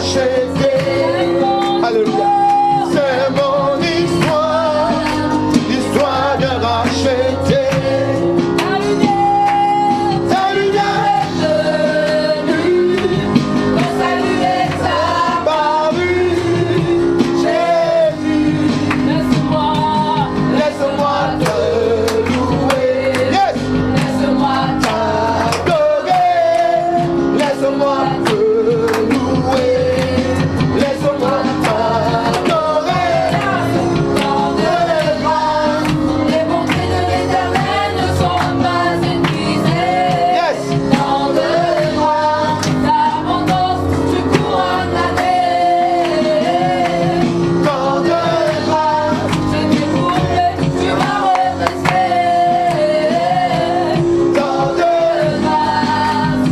racheter. Alléluia. C'est mon histoire, l'histoire de racheter. Ta lumière est venue, ton salut est apparu. Jésus, laisse-moi te louer. Yes. Laisse-moi t'adorer. Laisse-moi te louer. Laisse-moi t'adorer. Les bontés de l'Éternel ne sont pas épuisées. Yes. Tant de gloire, d'abondance, tu couronnes l'année. Tant de grâce. Je t'ai couronné, tu m'as redressé. Tant de Grâce,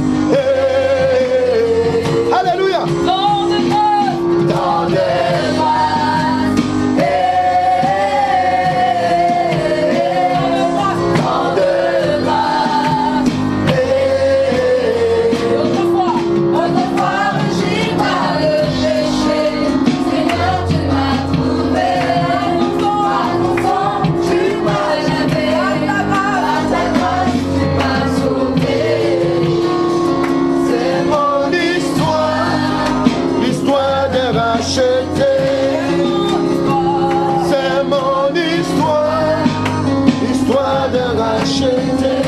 Alléluia. tant de grâce, Tant de grâce, Tant de grâce. Autrefois, régi par le péché, Seigneur, tu m'as trouvé. Par ton sang, tu m'as lavé. Par ta grâce, tu m'as sauvé. C'est mon histoire, l'histoire de racheter. C'est mon histoire, l'histoire de racheter.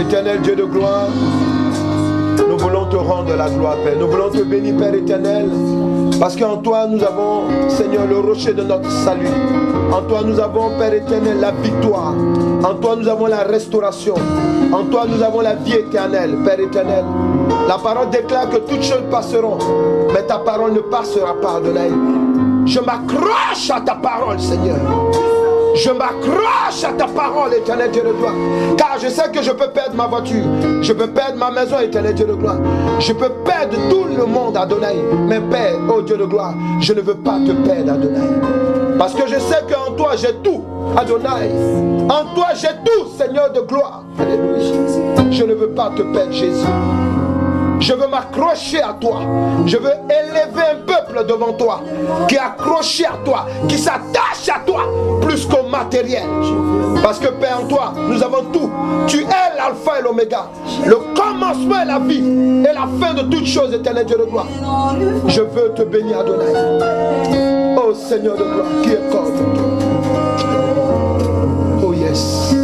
Éternel Dieu de gloire, nous voulons te rendre la gloire, Père. Nous voulons te bénir, Père éternel, parce qu'en toi nous avons, Seigneur, le rocher de notre salut. En toi nous avons, Père éternel, la victoire. En toi nous avons la restauration. En toi nous avons la vie éternelle, Père éternel. La parole déclare que toutes choses passeront, mais ta parole ne passera pas, Adonai. Je m'accroche à ta parole, Seigneur. Je m'accroche à ta parole, éternel Dieu de gloire. Car je sais que je peux perdre ma voiture. Je peux perdre ma maison, éternel Dieu de gloire. Je peux perdre tout le monde, Adonai. Mais Père, oh Dieu de gloire, je ne veux pas te perdre, Adonai. Parce que je sais qu'en toi j'ai tout, Adonai. En toi j'ai tout, Seigneur de gloire. Alléluia. Je ne veux pas te perdre, Jésus. Je veux m'accrocher à toi. Je veux élever un peuple devant toi qui est accroché à toi, qui s'attache à toi plus qu'au matériel. Parce que Père, en toi, nous avons tout. Tu es l'alpha et l'oméga, le commencement et la vie et la fin de toutes choses, éternel Dieu de gloire. Je veux te bénir, Adonai. Oh Seigneur de gloire, qui est comme toi. Oh yes.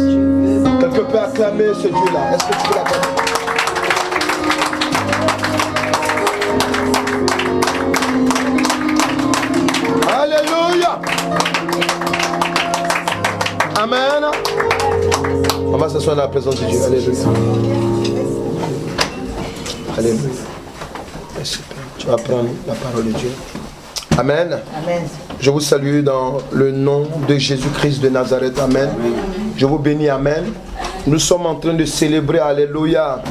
Quelqu'un peut acclamer ce Dieu-là. Est-ce que tu peux l'acclamer? Alléluia. Amen. On va s'asseoir dans la présence de Dieu. Alléluia. Alléluia. Merci Père. Tu vas prendre la parole de Dieu. Amen. Amen. Je vous salue dans le nom de Jésus-Christ de Nazareth. Amen. Je vous bénis. Amen. Nous sommes en train de célébrer, alléluia,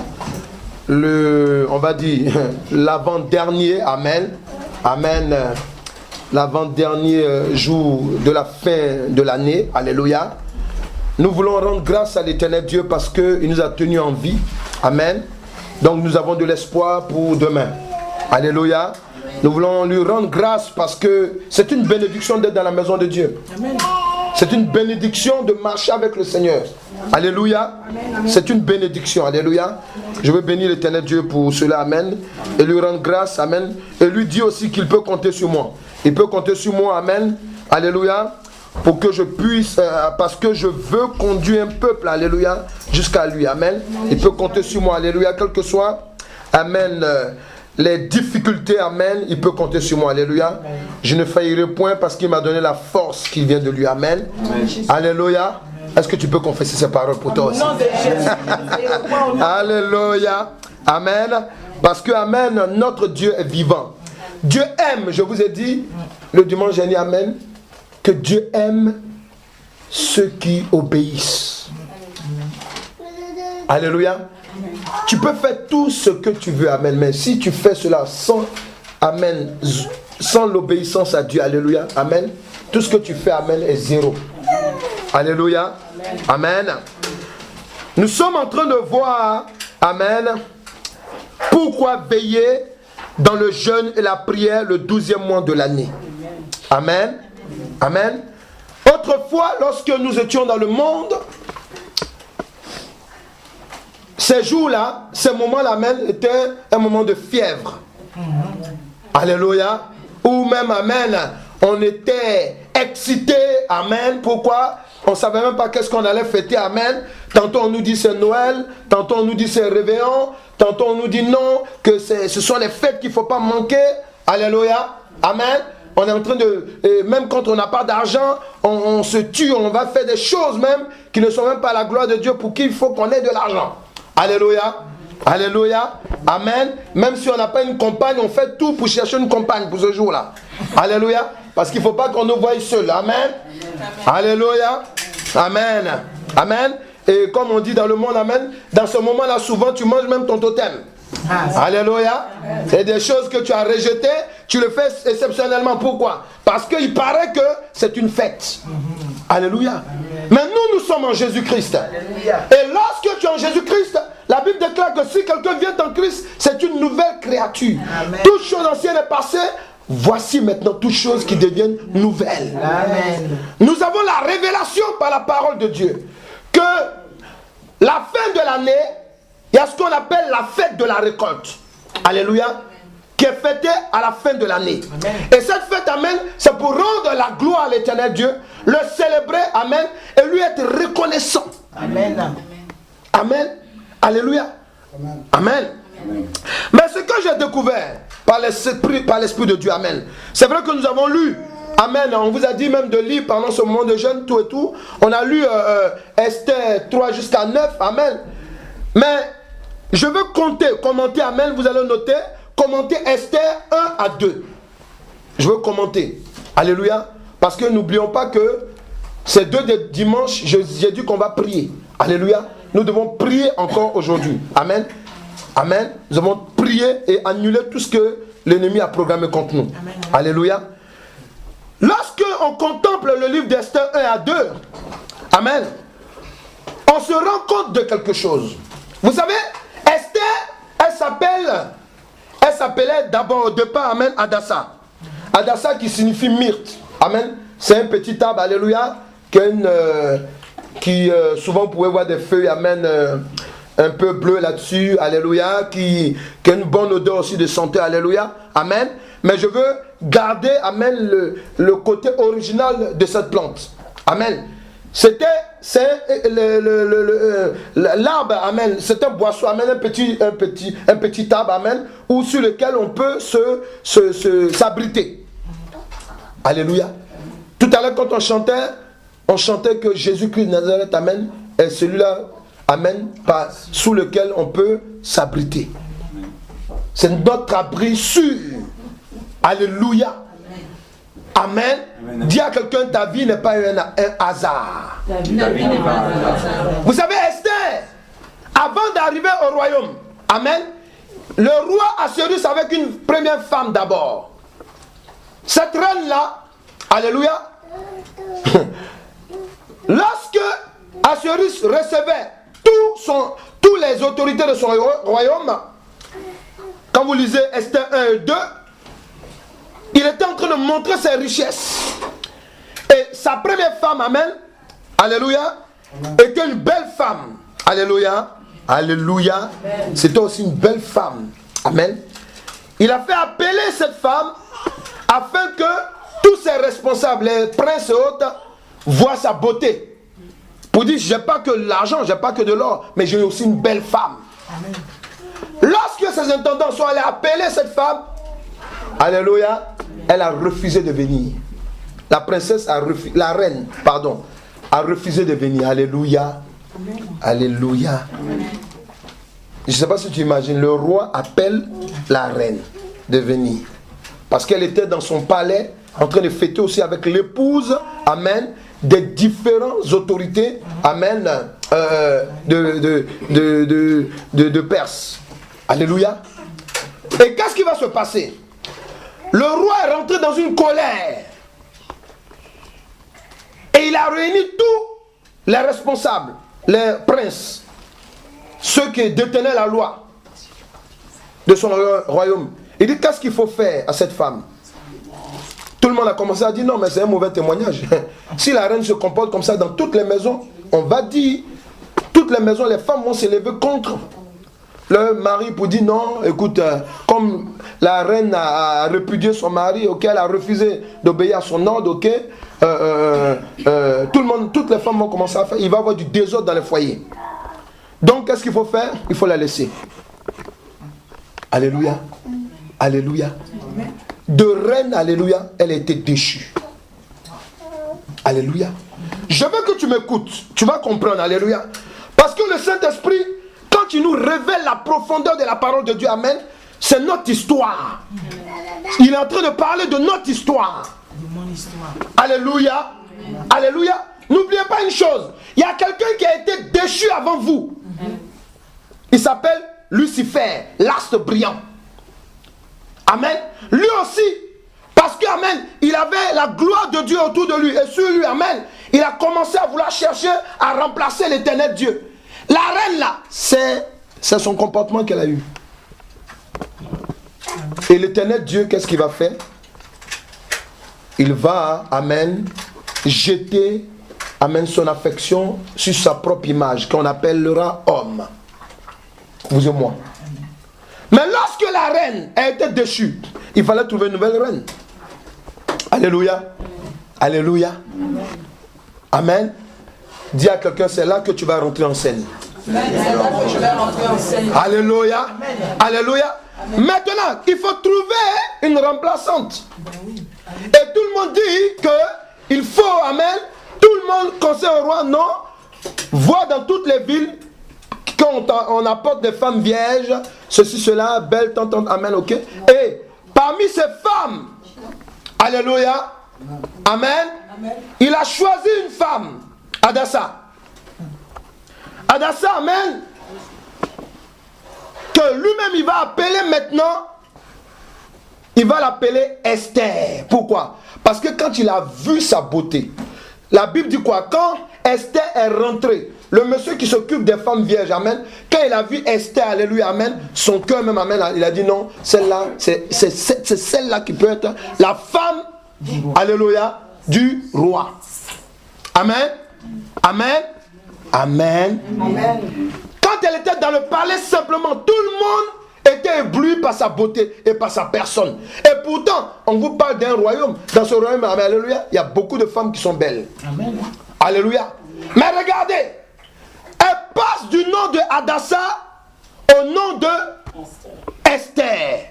on va dire, l'avant-dernier. Amen. Amen. L'avant-dernier jour de la fin de l'année. Alléluia. Nous voulons rendre grâce à l'Éternel Dieu parce qu'il nous a tenus en vie. Amen. Donc nous avons de l'espoir pour demain. Alléluia. Nous voulons lui rendre grâce parce que c'est une bénédiction d'être dans la maison de Dieu. Amen. C'est une bénédiction de marcher avec le Seigneur. Alléluia. C'est une bénédiction. Alléluia. Je veux bénir l'Éternel Dieu pour cela. Amen. Et lui rendre grâce. Amen. Et lui dire aussi qu'il peut compter sur moi. Il peut compter sur moi. Amen. Alléluia. Pour que je puisse, parce que je veux conduire un peuple. Alléluia. Jusqu'à lui. Amen. Il peut compter sur moi. Alléluia. Quel que soit. Amen. Les difficultés, amen, il peut compter sur moi, alléluia. Je ne faillirai point parce qu'il m'a donné la force qui vient de lui, amen. Alléluia. Est-ce que tu peux confesser ces paroles pour toi aussi? Alléluia. Amen. Parce que, amen, notre Dieu est vivant. Dieu aime, je vous ai dit, le dimanche dernier, amen, que Dieu aime ceux qui obéissent. Alléluia. Tu peux faire tout ce que tu veux, amen, mais si tu fais cela sans, amen, sans l'obéissance à Dieu, alléluia, amen, tout ce que tu fais, amen, est zéro. Alléluia, amen. Nous sommes en train de voir, amen, Pourquoi veiller dans le jeûne et la prière le 12e mois de l'année? Amen. Amen. Autrefois, lorsque nous étions dans le monde, ces jours-là, ces moments-là même étaient un moment de fièvre. Alléluia. Ou même, amen, on était excité. Amen. Pourquoi? On ne savait même pas qu'est-ce qu'on allait fêter. Amen. Tantôt on nous dit c'est Noël, tantôt on nous dit c'est Réveillon, tantôt on nous dit non, que ce sont les fêtes qu'il ne faut pas manquer. Alléluia. Amen. On est en train de, même quand on n'a pas d'argent, on se tue, on va faire des choses même qui ne sont même pas la gloire de Dieu, pour qui il faut qu'on ait de l'argent. Alléluia. Alléluia. Amen. Même si on n'a pas une compagne, on fait tout pour chercher une compagne pour ce jour-là. Alléluia. Parce qu'il ne faut pas qu'on nous voie seuls. Amen. Alléluia. Amen. Amen. Et comme on dit dans le monde, amen, dans ce moment-là, souvent tu manges même ton totem. Alléluia. C'est des choses que tu as rejetées, tu le fais exceptionnellement. Pourquoi? Parce qu'il paraît que c'est une fête. Alléluia. Mais nous sommes en Jésus-Christ. Et lorsque tu es en Jésus-Christ, la Bible déclare que si quelqu'un vient en Christ, c'est une nouvelle créature. Toute chose ancienne est passée. Voici maintenant toutes choses qui deviennent nouvelles. Amen. Nous avons la révélation par la parole de Dieu que la fin de l'année, il y a ce qu'on appelle la fête de la récolte. Alléluia. Qui est fêtée à la fin de l'année. Et cette fête, amen, c'est pour rendre la gloire à l'éternel Dieu, le célébrer, amen, et lui être reconnaissant. Amen. Amen. Alléluia. Amen. Amen. Mais ce que j'ai découvert par l'Esprit de Dieu, amen, c'est vrai que nous avons lu, amen, on vous a dit même de lire pendant ce moment de jeûne, tout et tout. On a lu Esther 3 jusqu'à 9, amen. Mais je veux commenter, amen, vous allez noter, commenter Esther 1 à 2. Je veux commenter. Alléluia. Parce que n'oublions pas que ces deux dimanches, j'ai dit qu'on va prier. Alléluia. Nous devons prier encore aujourd'hui. Amen. Amen. Nous devons prier et annuler tout ce que l'ennemi a programmé contre nous. Amen. Alléluia. Lorsque on contemple le livre d'Esther 1 à 2, amen, on se rend compte de quelque chose. Vous savez, Esther, elle s'appelait d'abord au départ, amen, Hadassah. Hadassah qui signifie myrte. Amen. C'est un petit arbre, alléluia, qui souvent vous pouvez voir des feuilles, amen, un peu bleues là-dessus, alléluia, qui a une bonne odeur aussi de santé, alléluia, amen. Mais je veux garder, amen, le côté original de cette plante. Amen. C'est l'arbre, amen, c'est un boisseau, amen, un petit arbre, amen, ou sur lequel on peut s'abriter. Alléluia. Tout à l'heure quand on chantait que Jésus-Christ de Nazareth, amen, est celui-là, amen, sous lequel on peut s'abriter. C'est notre abri sûr. Alléluia. Amen. Amen. Dis à quelqu'un, ta vie n'est pas un hasard. Vous savez, Esther, avant d'arriver au royaume, amen, le roi Assuérus avec une première femme d'abord. Cette reine-là, alléluia, lorsque Assuérus recevait tous les autorités de son royaume, quand vous lisez Esther 1 et 2, il était en train de montrer ses richesses. Et sa première femme, amen, alléluia, était une belle femme. Alléluia, alléluia. C'était aussi une belle femme. Amen. Il a fait appeler cette femme afin que tous ses responsables, les princes et autres, voient sa beauté. Pour dire, j'ai pas que l'argent, j'ai pas que de l'or, mais j'ai aussi une belle femme. Amen. Lorsque ces intendants sont allés appeler cette femme, alléluia, elle a refusé de venir. La princesse la reine, pardon, a refusé de venir. Alléluia. Amen. Alléluia. Amen. Je ne sais pas si tu imagines, le roi appelle la reine de venir. Parce qu'elle était dans son palais, en train de fêter aussi avec l'épouse, amen, des différentes autorités, amen, de Perse. Alléluia. Et qu'est-ce qui va se passer? Le roi est rentré dans une colère. Et il a réuni tous les responsables, les princes, ceux qui détenaient la loi de son royaume. Il dit, qu'est-ce qu'il faut faire à cette femme? Tout le monde a commencé à dire, non, mais c'est un mauvais témoignage. Si la reine se comporte comme ça dans toutes les maisons, on va dire, toutes les maisons, les femmes vont s'élever contre le mari pour dire, non, écoute, comme la reine a répudié son mari, ok, elle a refusé d'obéir à son ordre, ok, tout le monde, toutes les femmes vont commencer à faire, il va y avoir du désordre dans les foyers. Donc, qu'est-ce qu'il faut faire? Il faut la laisser. Alléluia. Alléluia. De reine, alléluia, elle a été déchue. Alléluia. Je veux que tu m'écoutes. Tu vas comprendre, alléluia. Parce que le Saint-Esprit, quand il nous révèle la profondeur de la parole de Dieu, amen, c'est notre histoire. Il est en train de parler de notre histoire. Alléluia. Alléluia. N'oubliez pas une chose. Il y a quelqu'un qui a été déchu avant vous. Il s'appelle Lucifer, l'astre brillant. Amen. Lui aussi, parce que, amen, il avait la gloire de Dieu autour de lui. Et sur lui, amen, il a commencé à vouloir chercher à remplacer l'éternel Dieu. La reine là, c'est son comportement qu'elle a eu. Et l'éternel Dieu, qu'est-ce qu'il va faire? Il va, amen, jeter, amen, son affection sur sa propre image, qu'on appellera homme. Vous et moi. Mais lorsque la reine a été déchue, il fallait trouver une nouvelle reine. Alléluia. Alléluia. Amen. Dis à quelqu'un, c'est là que tu vas rentrer en scène. Alléluia. Alléluia. Maintenant, il faut trouver une remplaçante. Et tout le monde dit que il faut, amen, tout le monde conseille au roi, non, voit dans toutes les villes quand on apporte des femmes vierges, ceci, cela, belles, tant, amen, ok. Et parmi ces femmes, alléluia, amen, il a choisi une femme, Hadassa. Hadassa, amen, que lui-même il va appeler maintenant, il va l'appeler Esther. Pourquoi? Parce que quand il a vu sa beauté, la Bible dit quoi? Quand Esther est rentrée, le monsieur qui s'occupe des femmes vierges, amen, quand il a vu Esther, alléluia, amen, son cœur même, amen, il a dit non, celle-là, c'est celle-là qui peut être la femme, alléluia, du roi. Amen, amen, amen, amen. Quand elle était dans le palais, simplement, tout le monde était ébloui par sa beauté et par sa personne. Et pourtant, on vous parle d'un royaume. Dans ce royaume, alléluia, il y a beaucoup de femmes qui sont belles. Amen. Alléluia. Mais regardez, elle passe du nom de Hadassa au nom de Esther.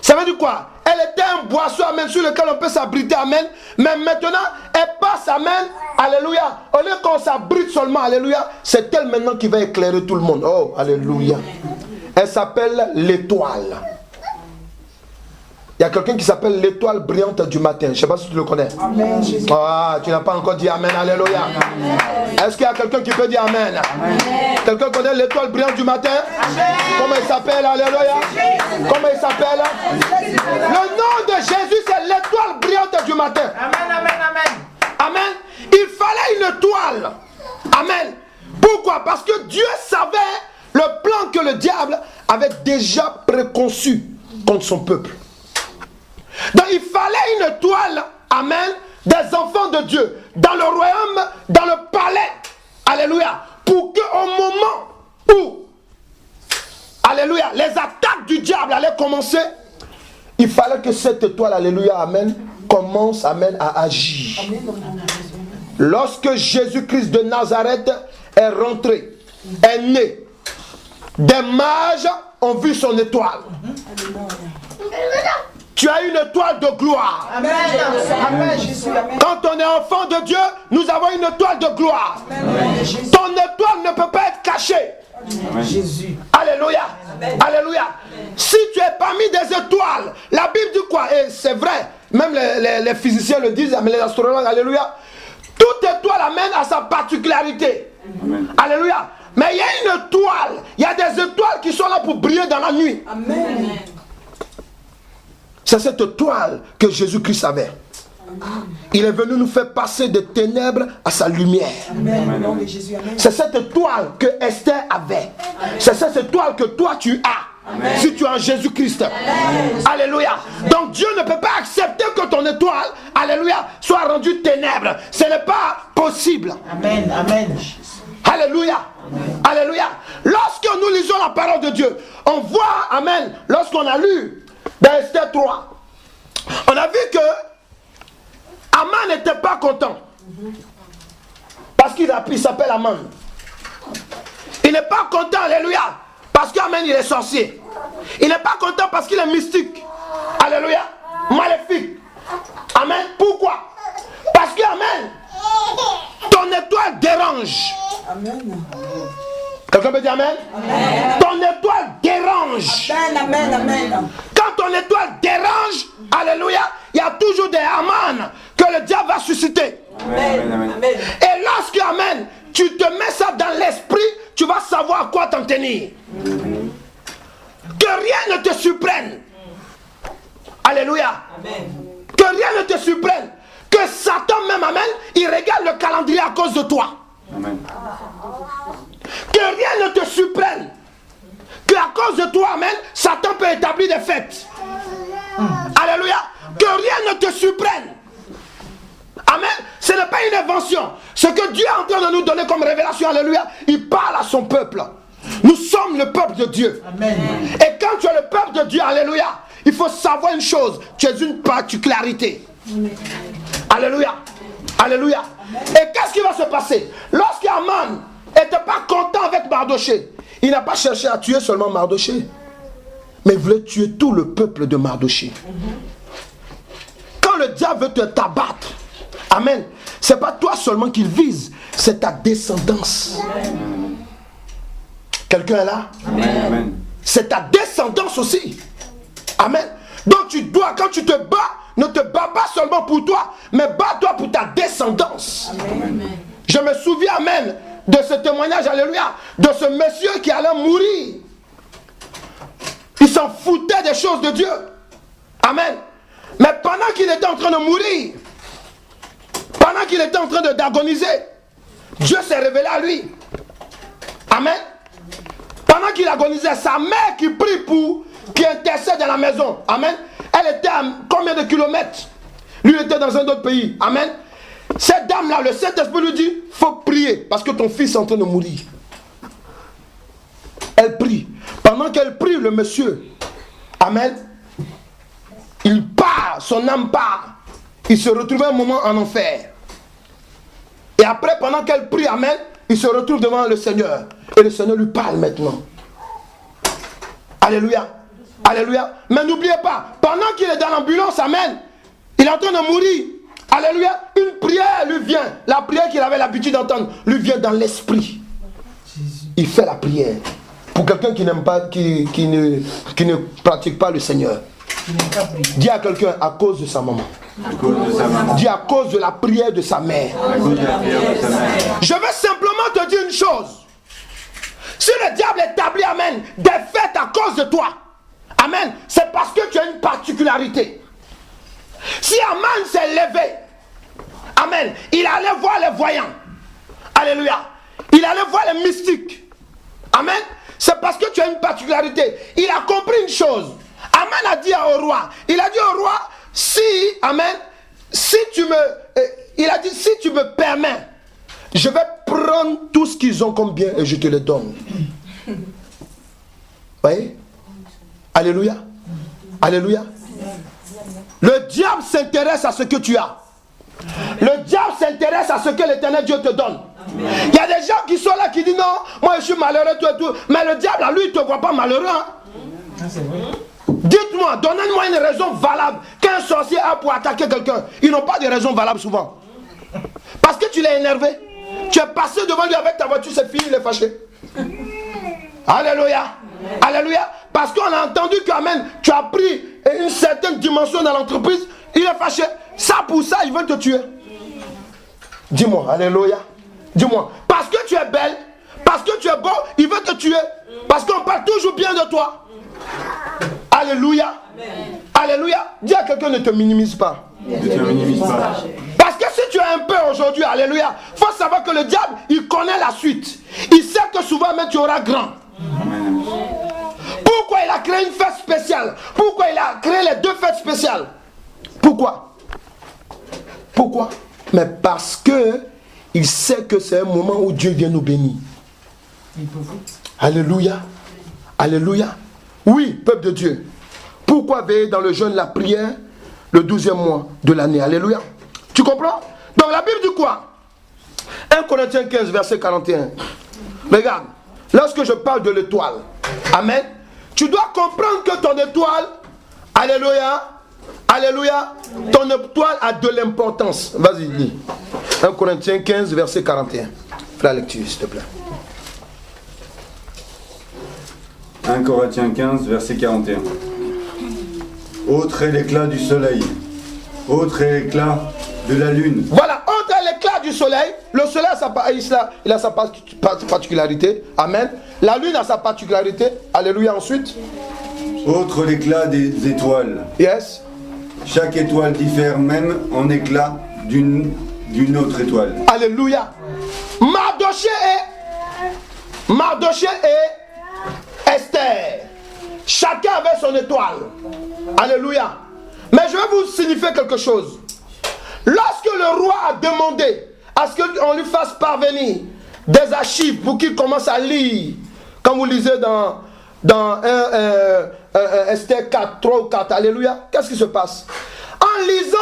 Ça veut dire quoi? Elle était un boisseau, amen, sur lequel on peut s'abriter, amen. Mais maintenant, elle passe, amen, alléluia. Au lieu qu'on s'abrite seulement, alléluia, c'est elle maintenant qui va éclairer tout le monde. Oh, alléluia. Elle s'appelle l'étoile. Il y a quelqu'un qui s'appelle l'étoile brillante du matin. Je ne sais pas si tu le connais. Amen. Ah, tu n'as pas encore dit amen, alléluia. Est-ce qu'il y a quelqu'un qui peut dire amen? Quelqu'un connaît l'étoile brillante du matin? Amen. Comment il s'appelle, alléluia? Comment il s'appelle? Le nom de Jésus, c'est l'étoile brillante du matin. Amen, amen, amen. Amen. Il fallait une étoile. Amen. Pourquoi? Parce que Dieu savait le plan que le diable avait déjà préconçu contre son peuple. Donc il fallait une étoile, amen, des enfants de Dieu, dans le royaume, dans le palais, alléluia, pour qu'au moment où, alléluia, les attaques du diable allaient commencer, il fallait que cette étoile, alléluia, amen, commence, amen, à agir. Lorsque Jésus-Christ de Nazareth est rentré, est né, des mages ont vu son étoile. Tu as une étoile de gloire. Amen. Amen. Quand on est enfant de Dieu, nous avons une étoile de gloire. Amen. Ton étoile ne peut pas être cachée. Amen. Jésus. Alléluia. Amen. Alléluia. Si tu es parmi des étoiles, la Bible dit quoi? Et c'est vrai, même les physiciens le disent, mais les astrologues, alléluia. Toute étoile amène à sa particularité. Amen. Alléluia. Mais il y a une étoile. Il y a des étoiles qui sont là pour briller dans la nuit. Amen. C'est cette étoile que Jésus-Christ avait. Amen. Il est venu nous faire passer des ténèbres à sa lumière. C'est cette étoile que Esther avait. C'est cette étoile que toi tu as. Amen. Si tu es en Jésus-Christ. Alléluia. Donc Dieu ne peut pas accepter que ton étoile, alléluia, soit rendue ténèbres. Ce n'est pas possible. Amen. Amen. Alléluia. Alléluia. Lorsque nous lisons la parole de Dieu, on voit, amen, lorsqu'on a lu dans Esther 3, on a vu que Aman n'était pas content. Parce qu'il s'appelle Aman. Il n'est pas content, alléluia, parce qu'Aman il est sorcier. Il n'est pas content parce qu'il est mystique. Alléluia. Maléfique. Amen. Pourquoi? Parce que, amen, ton étoile dérange. Amen. Quelqu'un peut dire amen? Amen. Ton étoile dérange. Amen, amen, amen. Quand ton étoile dérange, alléluia, il y a toujours des Aman que le diable va susciter. Amen. Amen. Et lorsque, amen, tu te mets ça dans l'esprit, tu vas savoir à quoi t'en tenir. Amen. Que rien ne te surprenne. Alléluia. Amen. Que rien ne te surprenne. Que Satan même, amen, il regarde le calendrier à cause de toi. Amen. Que rien ne te surprenne. Que à cause de toi, amen, Satan peut établir des fêtes. Alléluia. Que rien ne te surprenne. Amen. Ce n'est pas une invention. Ce que Dieu est en train de nous donner comme révélation, alléluia, il parle à son peuple. Nous sommes le peuple de Dieu. Amen. Et quand tu es le peuple de Dieu, alléluia, il faut savoir une chose, tu es une particularité. Amen. Alléluia. Alléluia. Amen. Et qu'est-ce qui va se passer? Lorsqu'Aman n'était pas content avec Mardoché, il n'a pas cherché à tuer seulement Mardoché, mais il voulait tuer tout le peuple de Mardoché. Quand le diable veut te t'abattre, amen, c'est pas toi seulement qu'il vise, c'est ta descendance. Amen. Quelqu'un est là? Amen. C'est ta descendance aussi. Amen. Donc tu dois, quand tu te bats, ne te bats pas seulement pour toi, mais bats-toi pour ta descendance. Amen. Je me souviens, amen, de ce témoignage, alléluia, de ce monsieur qui allait mourir. Il s'en foutait des choses de Dieu. Amen. Mais pendant qu'il était en train de mourir, pendant qu'il était en train d'agoniser, Dieu s'est révélé à lui. Amen. Pendant qu'il agonisait, sa mère qui prie pour, qui intercède dans la maison. Amen. Elle était à combien de kilomètres? Lui était dans un autre pays. Amen. Cette dame-là, le Saint-Esprit lui dit, il faut prier parce que ton fils est en train de mourir. Elle prie. Pendant qu'elle prie, le monsieur, amen, il part, son âme part. Il se retrouve un moment en enfer. Et après, pendant qu'elle prie, amen, il se retrouve devant le Seigneur. Et le Seigneur lui parle maintenant. Alléluia. Alléluia. Mais n'oubliez pas, pendant qu'il est dans l'ambulance, amen, il est en train de mourir. Alléluia. Une prière lui vient. La prière qu'il avait l'habitude d'entendre lui vient dans l'esprit. Il fait la prière. Pour quelqu'un qui n'aime pas, qui ne pratique pas le Seigneur. Dis à quelqu'un à cause de sa maman. Dis à cause de la prière de sa mère. Je veux simplement te dire une chose. Si le diable établit, amen, des fêtes à cause de toi, amen, c'est parce que tu as une particularité. Si Aman s'est levé, amen, il allait voir les voyants. Alléluia. Il allait voir les mystiques. Amen. C'est parce que tu as une particularité. Il a compris une chose. Aman a dit au roi, il a dit au roi, si, amen, si tu me, il a dit, si tu me permets, je vais prendre tout ce qu'ils ont comme bien et je te le donne. Vous voyez? Alléluia. Alléluia. Le diable s'intéresse à ce que tu as. Le diable s'intéresse à ce que l'Éternel Dieu te donne. Il y a des gens qui sont là qui disent non, moi je suis malheureux, tout et tout. Mais le diable, lui, il ne te voit pas malheureux. Hein? Dites-moi, donnez-moi une raison valable qu'un sorcier a pour attaquer quelqu'un. Ils n'ont pas de raison valable souvent. Parce que tu l'as énervé. Tu es passé devant lui avec ta voiture, c'est fini, il est fâché. Alléluia. Alléluia. Parce qu'on a entendu qu'amen, tu as pris une certaine dimension dans l'entreprise, il est fâché. Ça pour ça, il veut te tuer. Dis-moi, alléluia. Dis-moi, parce que tu es belle, parce que tu es beau, il veut te tuer. Parce qu'on parle toujours bien de toi. Alléluia. Amen. Alléluia. Dis à quelqu'un, ne te minimise pas. Ne te minimise pas. Parce que si tu as un peu aujourd'hui, alléluia, il faut savoir que le diable, il connaît la suite. Il sait que souvent, mais tu auras grand. Amen. Pourquoi il a créé une fête spéciale? Pourquoi il a créé les deux fêtes spéciales? Pourquoi? Pourquoi? Mais parce que il sait que c'est un moment où Dieu vient nous bénir. Alléluia. Alléluia. Oui, peuple de Dieu. Pourquoi veiller dans le jeûne, la prière, le 12e mois de l'année? Alléluia. Tu comprends? Donc la Bible dit quoi? 1 Corinthiens 15, verset 41. Regarde, lorsque je parle de l'étoile, amen, tu dois comprendre que ton étoile, alléluia, alléluia, ton étoile a de l'importance. Vas-y, lis. 1 Corinthiens 15, verset 41. Fais la lecture, s'il te plaît. 1 Corinthiens 15, verset 41. Autre est l'éclat du soleil, autre est l'éclat de la lune. Voilà, autre est l'éclat du soleil. Le soleil il a sa particularité. Amen. La lune a sa particularité. Alléluia. Ensuite. Autre l'éclat des étoiles. Yes. Chaque étoile diffère même en éclat d'une autre étoile. Alléluia. Mardoché et Esther. Chacun avait son étoile. Alléluia. Mais je vais vous signifier quelque chose. Lorsque le roi a demandé à ce qu'on lui fasse parvenir des archives pour qu'il commence à lire, comme vous lisez dans Esther 4, 3 ou 4, alléluia, qu'est-ce qui se passe? En lisant,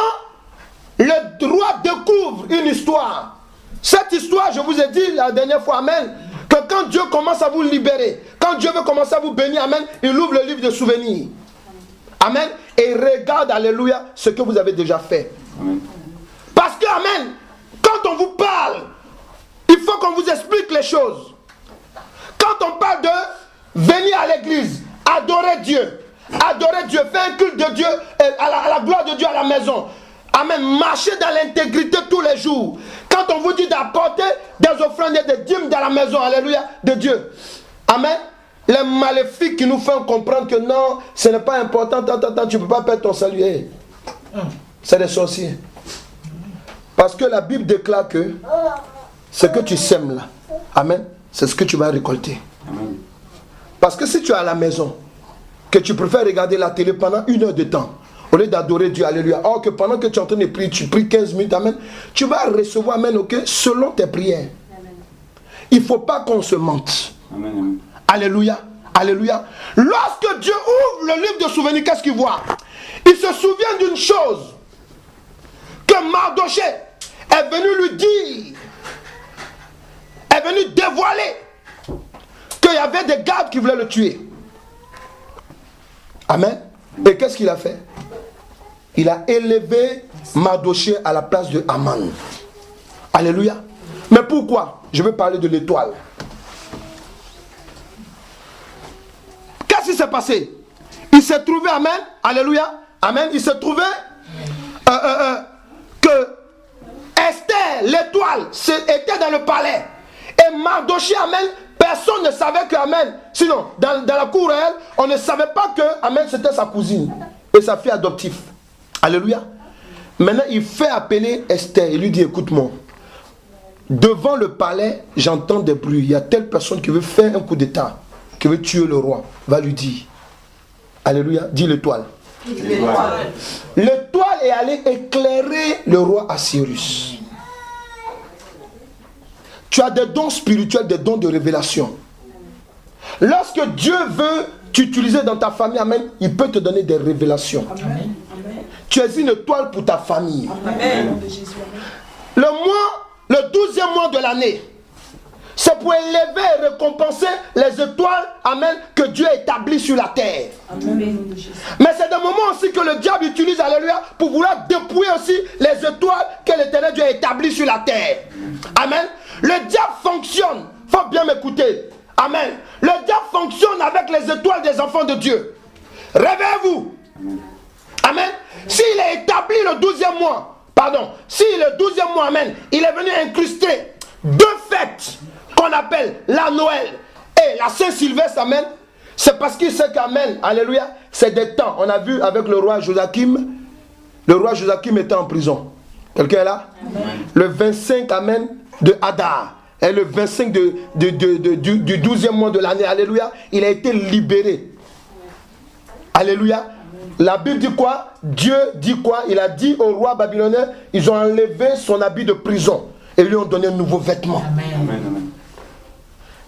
le roi découvre une histoire. Cette histoire, je vous ai dit la dernière fois, amen, que quand Dieu commence à vous libérer, quand Dieu veut commencer à vous bénir, amen, il ouvre le livre de souvenirs. Amen. Et il regarde, alléluia, ce que vous avez déjà fait. Amen. Parce que, amen, quand on vous parle, il faut qu'on vous explique les choses. Quand on parle de venir à l'église, adorer Dieu, faire un culte de Dieu, à la gloire de Dieu à la maison. Amen. Marcher dans l'intégrité tous les jours. Quand on vous dit d'apporter des offrandes et des dîmes dans la maison, alléluia, de Dieu. Amen. Les maléfiques qui nous font comprendre que non, ce n'est pas important, tu ne peux pas perdre ton salut. Hey. C'est des sorciers. Parce que la Bible déclare que ce que tu sèmes là, amen, c'est ce que tu vas récolter. Amen. Parce que si tu es à la maison, que tu préfères regarder la télé pendant 1 heure de temps, au lieu d'adorer Dieu, alléluia, or que pendant que tu es en train de prier, tu pries 15 minutes, amen, tu vas recevoir, amen, ok, selon tes prières. Amen. Il ne faut pas qu'on se mente. Amen, amen. Alléluia, alléluia. Lorsque Dieu ouvre le livre de souvenirs, qu'est-ce qu'il voit? Il se souvient d'une chose, que Mardoché est venu lui dire, est venu dévoiler qu'il y avait des gardes qui voulaient le tuer. Amen. Et qu'est-ce qu'il a fait? Il a élevé Mardoché à la place de Haman. Alléluia. Mais pourquoi? Je veux parler de l'étoile. Qu'est-ce qui s'est passé? Il s'est trouvé, amen, alléluia, amen, il s'est trouvé que Esther, l'étoile, était dans le palais. Et Mardoché, amen, personne ne savait que, amen, sinon, dans la cour réelle, on ne savait pas que, amen, c'était sa cousine et sa fille adoptive. Alléluia. Maintenant, il fait appeler Esther, il lui dit, écoute-moi, devant le palais, j'entends des bruits, il y a telle personne qui veut faire un coup d'état, qui veut tuer le roi, va lui dire. Alléluia, dis l'étoile. L'étoile est allée éclairer le roi Assyrus. Tu as des dons spirituels, des dons de révélation. Lorsque Dieu veut t'utiliser dans ta famille, amen, il peut te donner des révélations. Amen. Tu es une étoile pour ta famille. Amen. Le 12e mois de l'année, c'est pour élever et récompenser les étoiles, amen, que Dieu a établies sur la terre. Amen. Mais c'est des moments aussi que le diable utilise, alléluia, pour vouloir dépouiller aussi les étoiles que l'Éternel Dieu a établies sur la terre. Amen. Le diable fonctionne, il faut bien m'écouter. Amen. Le diable fonctionne avec les étoiles des enfants de Dieu. Réveillez-vous. Amen. S'il est établi le 12e mois, si le 12e mois, amen, il est venu incruster 2 fêtes qu'on appelle la Noël et la Saint-Sylvestre, amen, c'est parce qu'il sait qu'amen, alléluia, c'est des temps. On a vu avec le roi Joachim était en prison. Quelqu'un est là? Amen. Le 25, amen, de Hadar et le 25 du 12e mois de l'année, alléluia, il a été libéré. Alléluia. La Bible dit quoi? Dieu dit quoi? Il a dit au roi babylonien, ils ont enlevé son habit de prison et lui ont donné un nouveau vêtement. Amen.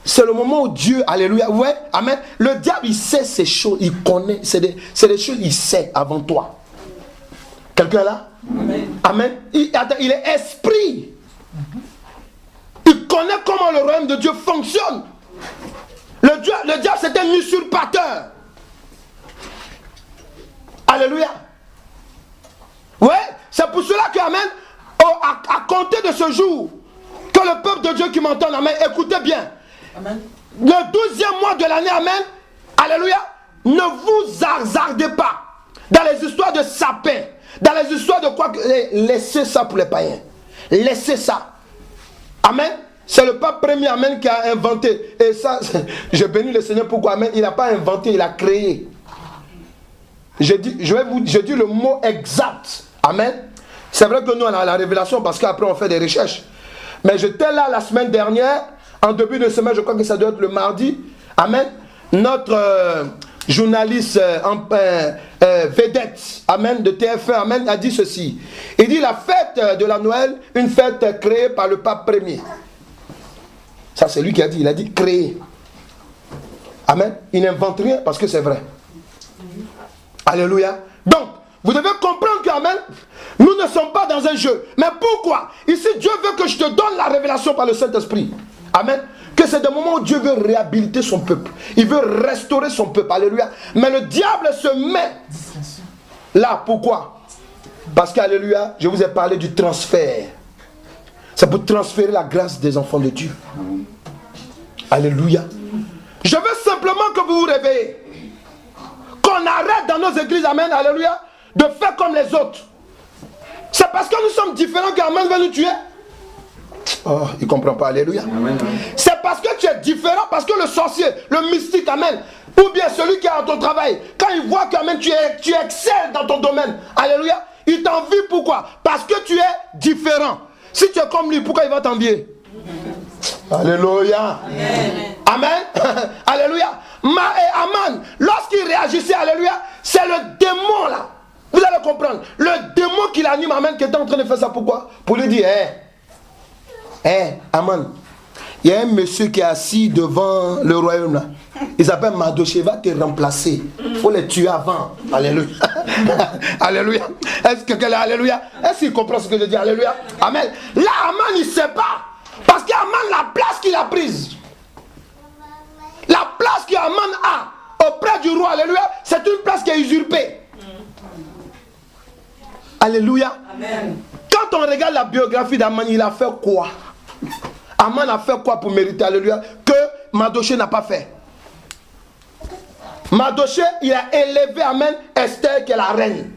C'est le moment où Dieu, alléluia, ouais, amen. Le diable, il sait ces choses, il connaît, c'est des choses, il sait avant toi. Quelqu'un est là? Amen. Il est esprit. Il connaît comment le royaume de Dieu fonctionne. Le diable, c'est un usurpateur. Alléluia. Ouais, c'est pour cela que, amen, à compter de ce jour, que le peuple de Dieu qui m'entend, amen, écoutez bien. Amen. Le 12e mois de l'année, amen, alléluia, ne vous hasardez pas dans les histoires de sapin, dans les histoires de quoi, laissez ça pour les païens. Laissez ça. Amen. C'est le pape premier, amen, qui a inventé. Et ça, je bénis le Seigneur, pourquoi, amen, il n'a pas inventé, il a créé. Je dis le mot exact. Amen. C'est vrai que nous, on a la révélation parce qu'après, on fait des recherches. Mais j'étais là la semaine dernière, en début de semaine, je crois que ça doit être le mardi. Amen. Notre journaliste vedette, amen, de TF1, amen, a dit ceci. Il dit la fête de la Noël, une fête créée par le pape premier. Ça, c'est lui qui a dit. Il a dit créer. Amen. Il n'invente rien parce que c'est vrai. Alléluia. Donc, vous devez comprendre que, amen, nous ne sommes pas dans un jeu. Mais pourquoi? Ici, Dieu veut que je te donne la révélation par le Saint-Esprit. Amen. Que c'est des moments où Dieu veut réhabiliter son peuple. Il veut restaurer son peuple. Alléluia. Mais le diable se met là. Pourquoi? Parce qu'alléluia, je vous ai parlé du transfert. C'est pour transférer la grâce des enfants de Dieu. Alléluia. Je veux simplement que vous vous réveillez. Qu'on arrête dans nos églises, amen, alléluia, de faire comme les autres. C'est parce que nous sommes différents qu'amen va nous tuer. Oh, il ne comprend pas, alléluia. C'est parce que tu es différent, parce que le sorcier, le mystique, amen, ou bien celui qui est à ton travail, quand il voit que, amen, tu excelles dans ton domaine, alléluia, il t'envie, pourquoi? Parce que tu es différent. Si tu es comme lui, pourquoi il va t'envier? Alléluia. Amen. Alléluia. Aman, lorsqu'il réagissait, alléluia, c'est le démon là. Vous allez comprendre. Le démon qui l'anime, amen, qui était en train de faire ça, pourquoi? Pour lui dire, Aman, il y a un monsieur qui est assis devant le royaume là. Il s'appelle Madoché, va te remplacer. Il faut les tuer avant. Alléluia. Alléluia. Est-ce que alléluia? Est-ce qu'il comprend ce que je dis? Alléluia. Amen. Là, Aman, il ne sait pas. Parce qu'Aman, la place qu'il a prise, la place qu'Aman a auprès du roi, alléluia, c'est une place qui est usurpée. Alléluia. Amen. Quand on regarde la biographie d'Aman, il a fait quoi? Aman a fait quoi pour mériter, alléluia, que Madoché n'a pas fait? Madoché, il a élevé, amen, Esther qui est la reine.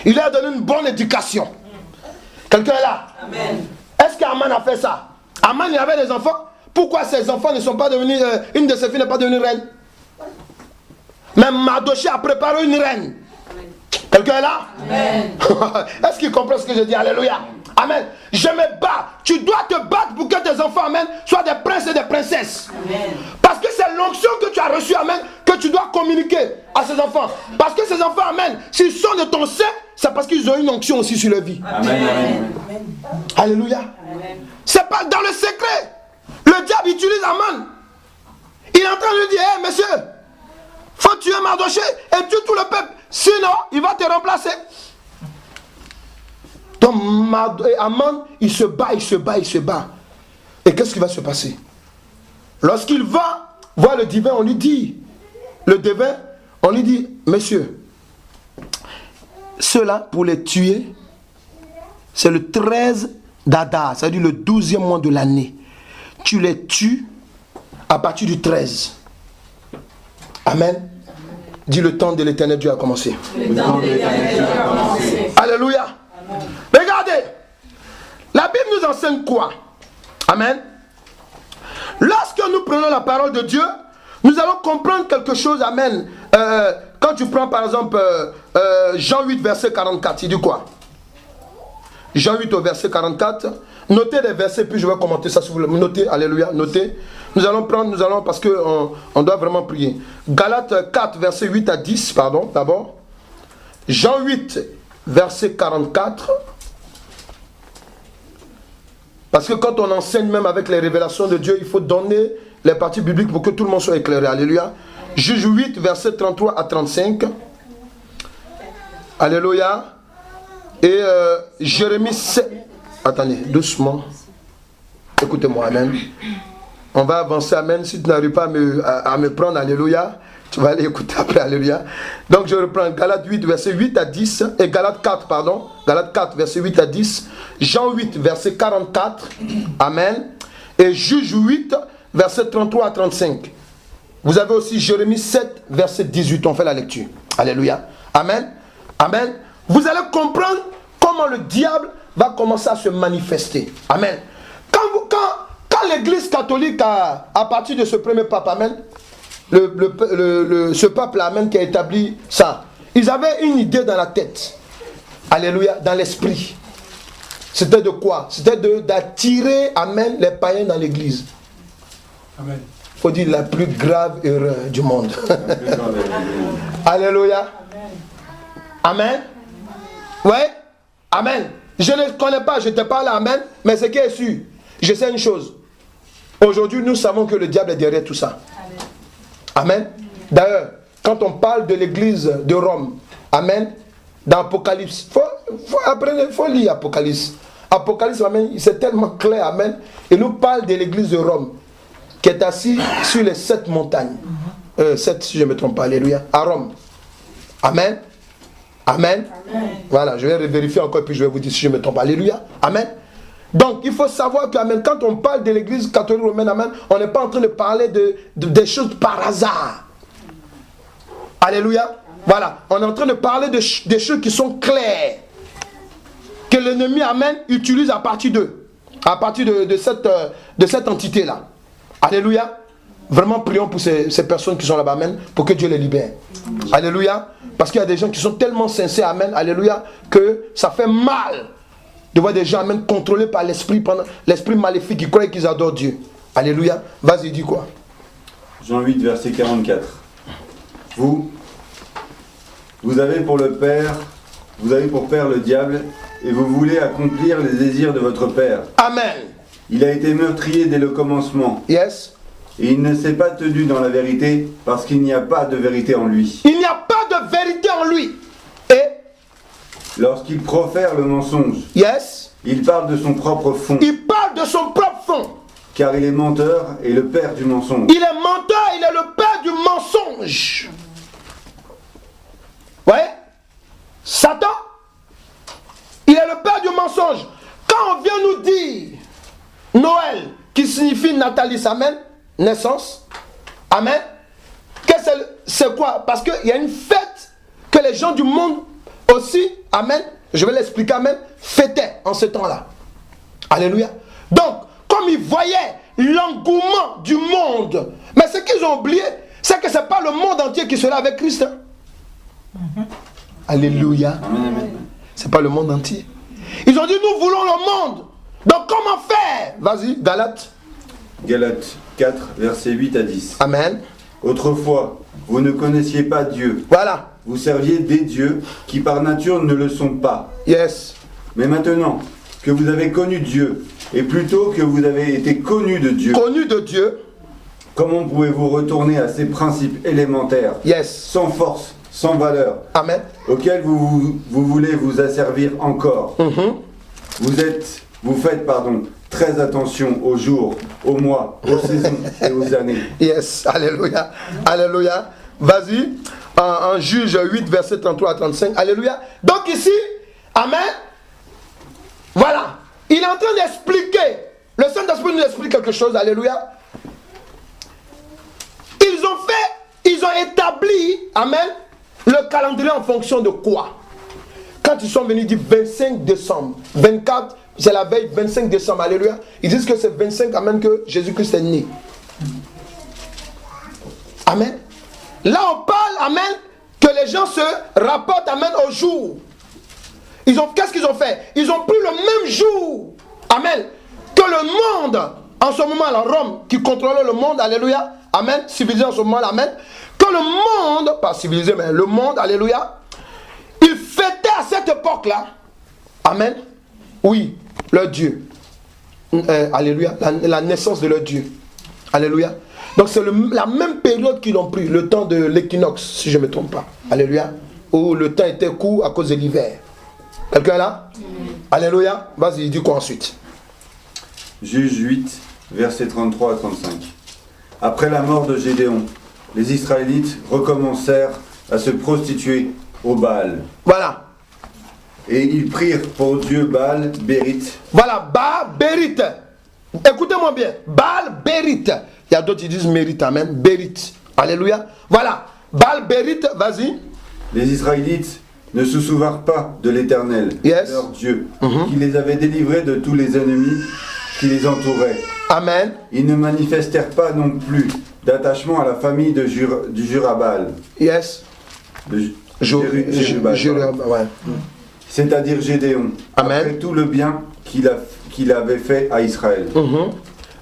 Il lui a donné une bonne éducation. Quelqu'un est là? Amen. Est-ce qu'Aman a fait ça? Aman, il avait des enfants. Pourquoi ces enfants ne sont pas devenus, une de ses filles n'est pas devenue reine? Mais Madoché a préparé une reine. Quelqu'un est là? Amen. Est-ce qu'il comprend ce que je dis? Alléluia. Amen. Je me bats. Tu dois te battre pour que tes enfants, amen, soient des princes et des princesses. Amen. Parce que c'est l'onction que tu as reçue, amen, que tu dois communiquer à ces enfants. Parce que ces enfants, amen, s'ils sont de ton sein, c'est parce qu'ils ont une onction aussi sur leur vie. Amen. Amen. Alléluia. C'est pas dans le secret. Le diable utilise Aman. Il est en train de lui dire, hey, monsieur, faut tuer Mardoché et tuer tout le peuple. Sinon, il va te remplacer. Donc, Aman, il se bat. Et qu'est-ce qui va se passer? Lorsqu'il va voir le divin, on lui dit, monsieur, ceux-là, pour les tuer, c'est le 13 d'Adar, c'est-à-dire le 12e mois de l'année. Tu les tues à partir du 13. Amen. Dis, le temps de l'éternel Dieu a commencé. Le temps de l'éternel Dieu a commencé. Alléluia. Amen. Regardez. La Bible nous enseigne quoi? Amen. Lorsque nous prenons la parole de Dieu, nous allons comprendre quelque chose. Amen. Quand tu prends par exemple Jean 8 verset 44, il dit quoi? Jean 8 au verset 44. Notez les versets, puis je vais commenter ça si vous voulez. Notez, alléluia, notez. Nous allons parce qu'on doit vraiment prier. Galates 4, verset 8 à 10, pardon, d'abord. Jean 8, verset 44. Parce que quand on enseigne même avec les révélations de Dieu, il faut donner les parties bibliques pour que tout le monde soit éclairé. Alléluia. Juge 8, verset 33 à 35. Alléluia. Et Jérémie 7. Attendez, doucement. Écoutez-moi, amen. On va avancer, amen. Si tu n'arrives pas à me prendre, alléluia, tu vas aller écouter après, alléluia. Donc je reprends Galates 8, verset 8 à 10. Et Galates 4, pardon. Galates 4, verset 8 à 10. Jean 8, verset 44. Amen. Et Juge 8, verset 33 à 35. Vous avez aussi Jérémie 7, verset 18. On fait la lecture. Alléluia. Amen. Amen. Vous allez comprendre comment le diable va commencer à se manifester. Amen. Quand l'église catholique, à partir de ce premier pape, amen, ce pape-là, amen, qui a établi ça, ils avaient une idée dans la tête. Alléluia, dans l'esprit. C'était de quoi? C'était d'attirer, amen, les païens dans l'église. Amen. Il faut dire la plus grave erreur du monde. Alléluia. Amen. Ouais. Amen. Je ne connais pas, je te parle, amen, mais ce qui est sûr, je sais une chose. Aujourd'hui, nous savons que le diable est derrière tout ça. Amen. D'ailleurs, quand on parle de l'église de Rome, amen, dans Apocalypse, il faut lire Apocalypse. Apocalypse, amen, c'est tellement clair, amen. Il nous parle de l'église de Rome, qui est assise sur les 7 montagnes. 7, si je ne me trompe pas, alléluia, à Rome. Amen. Amen. Amen. Voilà, je vais vérifier encore, puis je vais vous dire si je me trompe. Alléluia. Amen. Donc, il faut savoir que, amen, quand on parle de l'église catholique romaine, amen, on n'est pas en train de parler des choses par hasard. Alléluia. Amen. Voilà, on est en train de parler des choses qui sont claires. Que l'ennemi, amen, utilise à partir d'eux. À partir de cette entité-là. Alléluia. Vraiment, prions pour ces personnes qui sont là-bas, amen, pour que Dieu les libère. Alléluia. Parce qu'il y a des gens qui sont tellement sincères, amen, alléluia, que ça fait mal de voir des gens, amen, contrôlés par l'esprit maléfique qui croient qu'ils adorent Dieu. Alléluia. Vas-y, dis quoi? Jean 8, verset 44. Vous avez pour père le diable, et vous voulez accomplir les désirs de votre père. Amen. Il a été meurtrier dès le commencement. Yes. Et il ne s'est pas tenu dans la vérité, parce qu'il n'y a pas de vérité en lui. Il n'y a pas de vérité en lui. Et lorsqu'il profère le mensonge, yes, il parle de son propre fond. Il parle de son propre fond. Car il est menteur et le père du mensonge. Il est menteur, il est le père du mensonge. Vous voyez? Satan, il est le père du mensonge. Quand on vient nous dire Noël, qui signifie Natalis, amen, naissance, amen, c'est quoi? Parce qu'il y a une fête que les gens du monde aussi, amen, je vais l'expliquer, amen, fêtaient en ce temps-là. Alléluia. Donc, comme ils voyaient l'engouement du monde, mais ce qu'ils ont oublié, c'est que ce n'est pas le monde entier qui sera avec Christ. Hein? Alléluia. Ce n'est pas le monde entier. Ils ont dit, nous voulons le monde. Donc, comment faire? Vas-y, Galates. Galates 4, versets 8 à 10. Amen. Autrefois, vous ne connaissiez pas Dieu. Voilà. Vous serviez des dieux qui par nature ne le sont pas. Yes. Mais maintenant que vous avez connu Dieu, et plutôt que vous avez été connu de Dieu, comment pouvez-vous retourner à ces principes élémentaires, yes, sans force, sans valeur, amen, auxquels vous voulez vous asservir encore? Vous faites très attention aux jours, aux mois, aux saisons et aux années. Yes, alléluia, alléluia. Vas-y, en Juge 8, verset 33 à 35, alléluia. Donc ici, amen, voilà, il est en train d'expliquer, le Saint-Esprit nous explique quelque chose, alléluia. Ils ont établi, amen, le calendrier en fonction de quoi? Quand ils sont venus dire 25 décembre, 24, c'est la veille 25 décembre, alléluia. Ils disent que c'est 25, amen, que Jésus-Christ est né. Amen. Là, on parle, amen, que les gens se rapportent, amen, au jour. Qu'est-ce qu'ils ont fait? Ils ont pris le même jour, amen, que le monde en ce moment-là, Rome, qui contrôlait le monde, alléluia, amen, civilisé en ce moment-là, amen, que le monde, pas civilisé, mais le monde, alléluia, il fêtait à cette époque-là, amen, oui, leur Dieu, alléluia, la naissance de leur Dieu, alléluia. Donc c'est la même période qu'ils ont pris, le temps de l'équinoxe, si je ne me trompe pas, alléluia, où le temps était court à cause de l'hiver. Quelqu'un est là? Alléluia. Vas-y, il dit quoi ensuite? Juge 8, versets 33 à 35. Après la mort de Gédéon, les Israélites recommencèrent à se prostituer au Baal. Voilà. Et ils prirent pour Dieu Baal Bérite. Voilà, Baal Bérite. Écoutez-moi bien. Baal Bérite. Il y a d'autres qui disent mérite, amen. Bérite. Alléluia. Voilà. Baal Bérite, vas-y. Les Israélites ne se souvinrent pas de l'Éternel, Yes. leur Dieu, qui les avait délivrés de tous les ennemis qui les entouraient. Amen. Ils ne manifestèrent pas non plus d'attachement à la famille de Jurabal, Yes. Ouais. c'est-à-dire Gédéon, Amen. après tout le bien qu'il avait fait à Israël.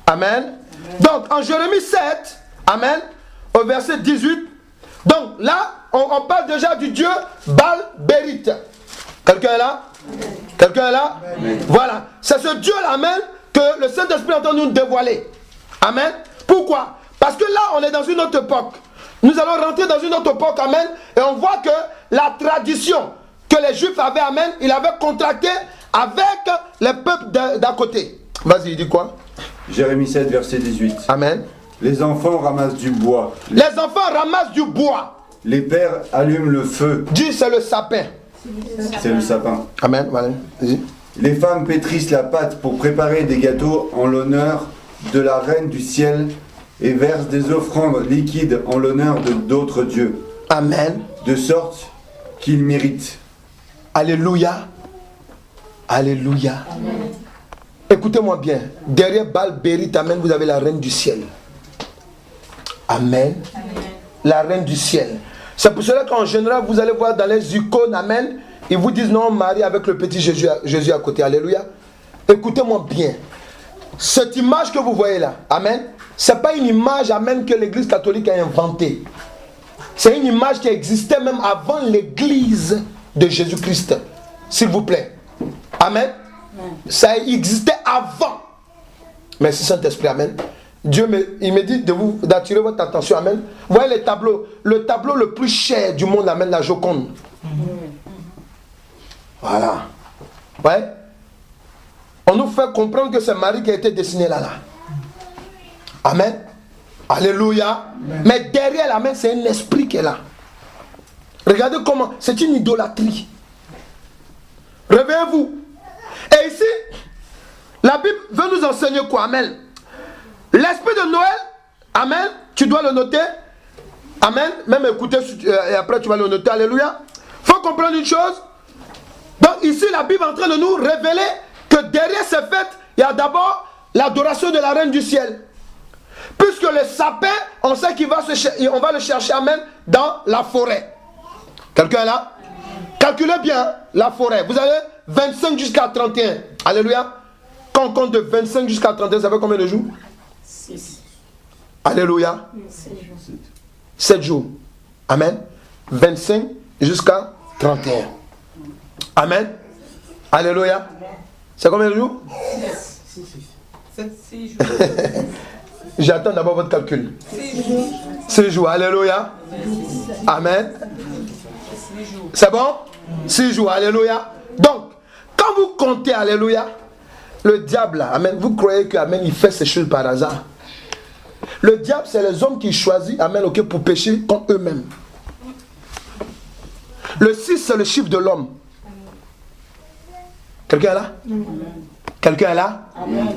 Amen. Donc, en Jérémie 7, amen, au verset 18, donc là, on parle déjà du Dieu Baal Bérite. Quelqu'un est là? Quelqu'un est là? Amen. Voilà. C'est ce Dieu-là, amen, que le Saint-Esprit entend nous dévoiler. Amen. Pourquoi? Parce que là, on est dans une autre époque. Nous allons rentrer dans une autre époque, amen, et on voit que la tradition que les Juifs avaient, amen, ils avaient contracté avec les peuples d'à côté. Vas-y, il dit quoi? Jérémie 7, verset 18. Amen. Les enfants ramassent du bois. Les enfants ramassent du bois. Les pères allument le feu. Dis, c'est le sapin. C'est le sapin. Amen. Voilà. Vas-y. Les femmes pétrissent la pâte pour préparer des gâteaux en l'honneur de la reine du ciel et versent des offrandes liquides en l'honneur de d'autres dieux, Amen. de sorte qu'ils méritent. Alléluia. Alléluia. Écoutez-moi bien. Derrière Baal Bérite, amen, vous avez la reine du ciel. Amen. La reine du ciel. C'est pour cela qu'en général, vous allez voir dans les icônes, amen, ils vous disent non, Marie avec le petit Jésus à côté. Alléluia. Écoutez-moi bien. Cette image que vous voyez là, amen, ce n'est pas une image, amen, que l'église catholique a inventée. C'est une image qui existait même avant l'église de Jésus-Christ. S'il vous plaît. Amen. Ça existait avant. Merci Saint-Esprit, amen. Dieu il me dit d'attirer votre attention, amen. Voyez les tableaux. Le tableau le plus cher du monde, amen, la Joconde. Voilà. Ouais. On nous fait comprendre que c'est Marie qui a été dessinée là. Amen. Alléluia. Amen. Mais derrière, amen, c'est un esprit qui est là. Regardez comment. C'est une idolâtrie. Réveillez-vous. Et ici, la Bible veut nous enseigner quoi? Amen. L'esprit de Noël, amen, tu dois le noter. Amen. Même écouter et après tu vas le noter. Alléluia. Il faut comprendre une chose. Donc ici, la Bible est en train de nous révéler que derrière ces fêtes, il y a d'abord l'adoration de la reine du ciel. Puisque le sapin, on sait qu'on va le chercher, amen, dans la forêt. Quelqu'un est là? Calculez bien la forêt. Vous avez 25 jusqu'à 31. Alléluia. Quand on compte de 25 jusqu'à 31, ça fait combien de jours? 6. Alléluia. 7 jours. 7 jours. Amen. 25 jusqu'à 31. Amen. Alléluia. C'est combien de jours? 6 jours. J'attends d'abord votre calcul. 6 jours. Alléluia. Amen. C'est bon? 6 jours. Alléluia. Donc, quand vous comptez, alléluia, le diable, amen, vous croyez que, amen, il fait ces choses par hasard? Le diable, c'est les hommes qui choisissent, amen, ok, pour pécher contre eux-mêmes. Le 6, c'est le chiffre de l'homme. Quelqu'un est là? Quelqu'un est là?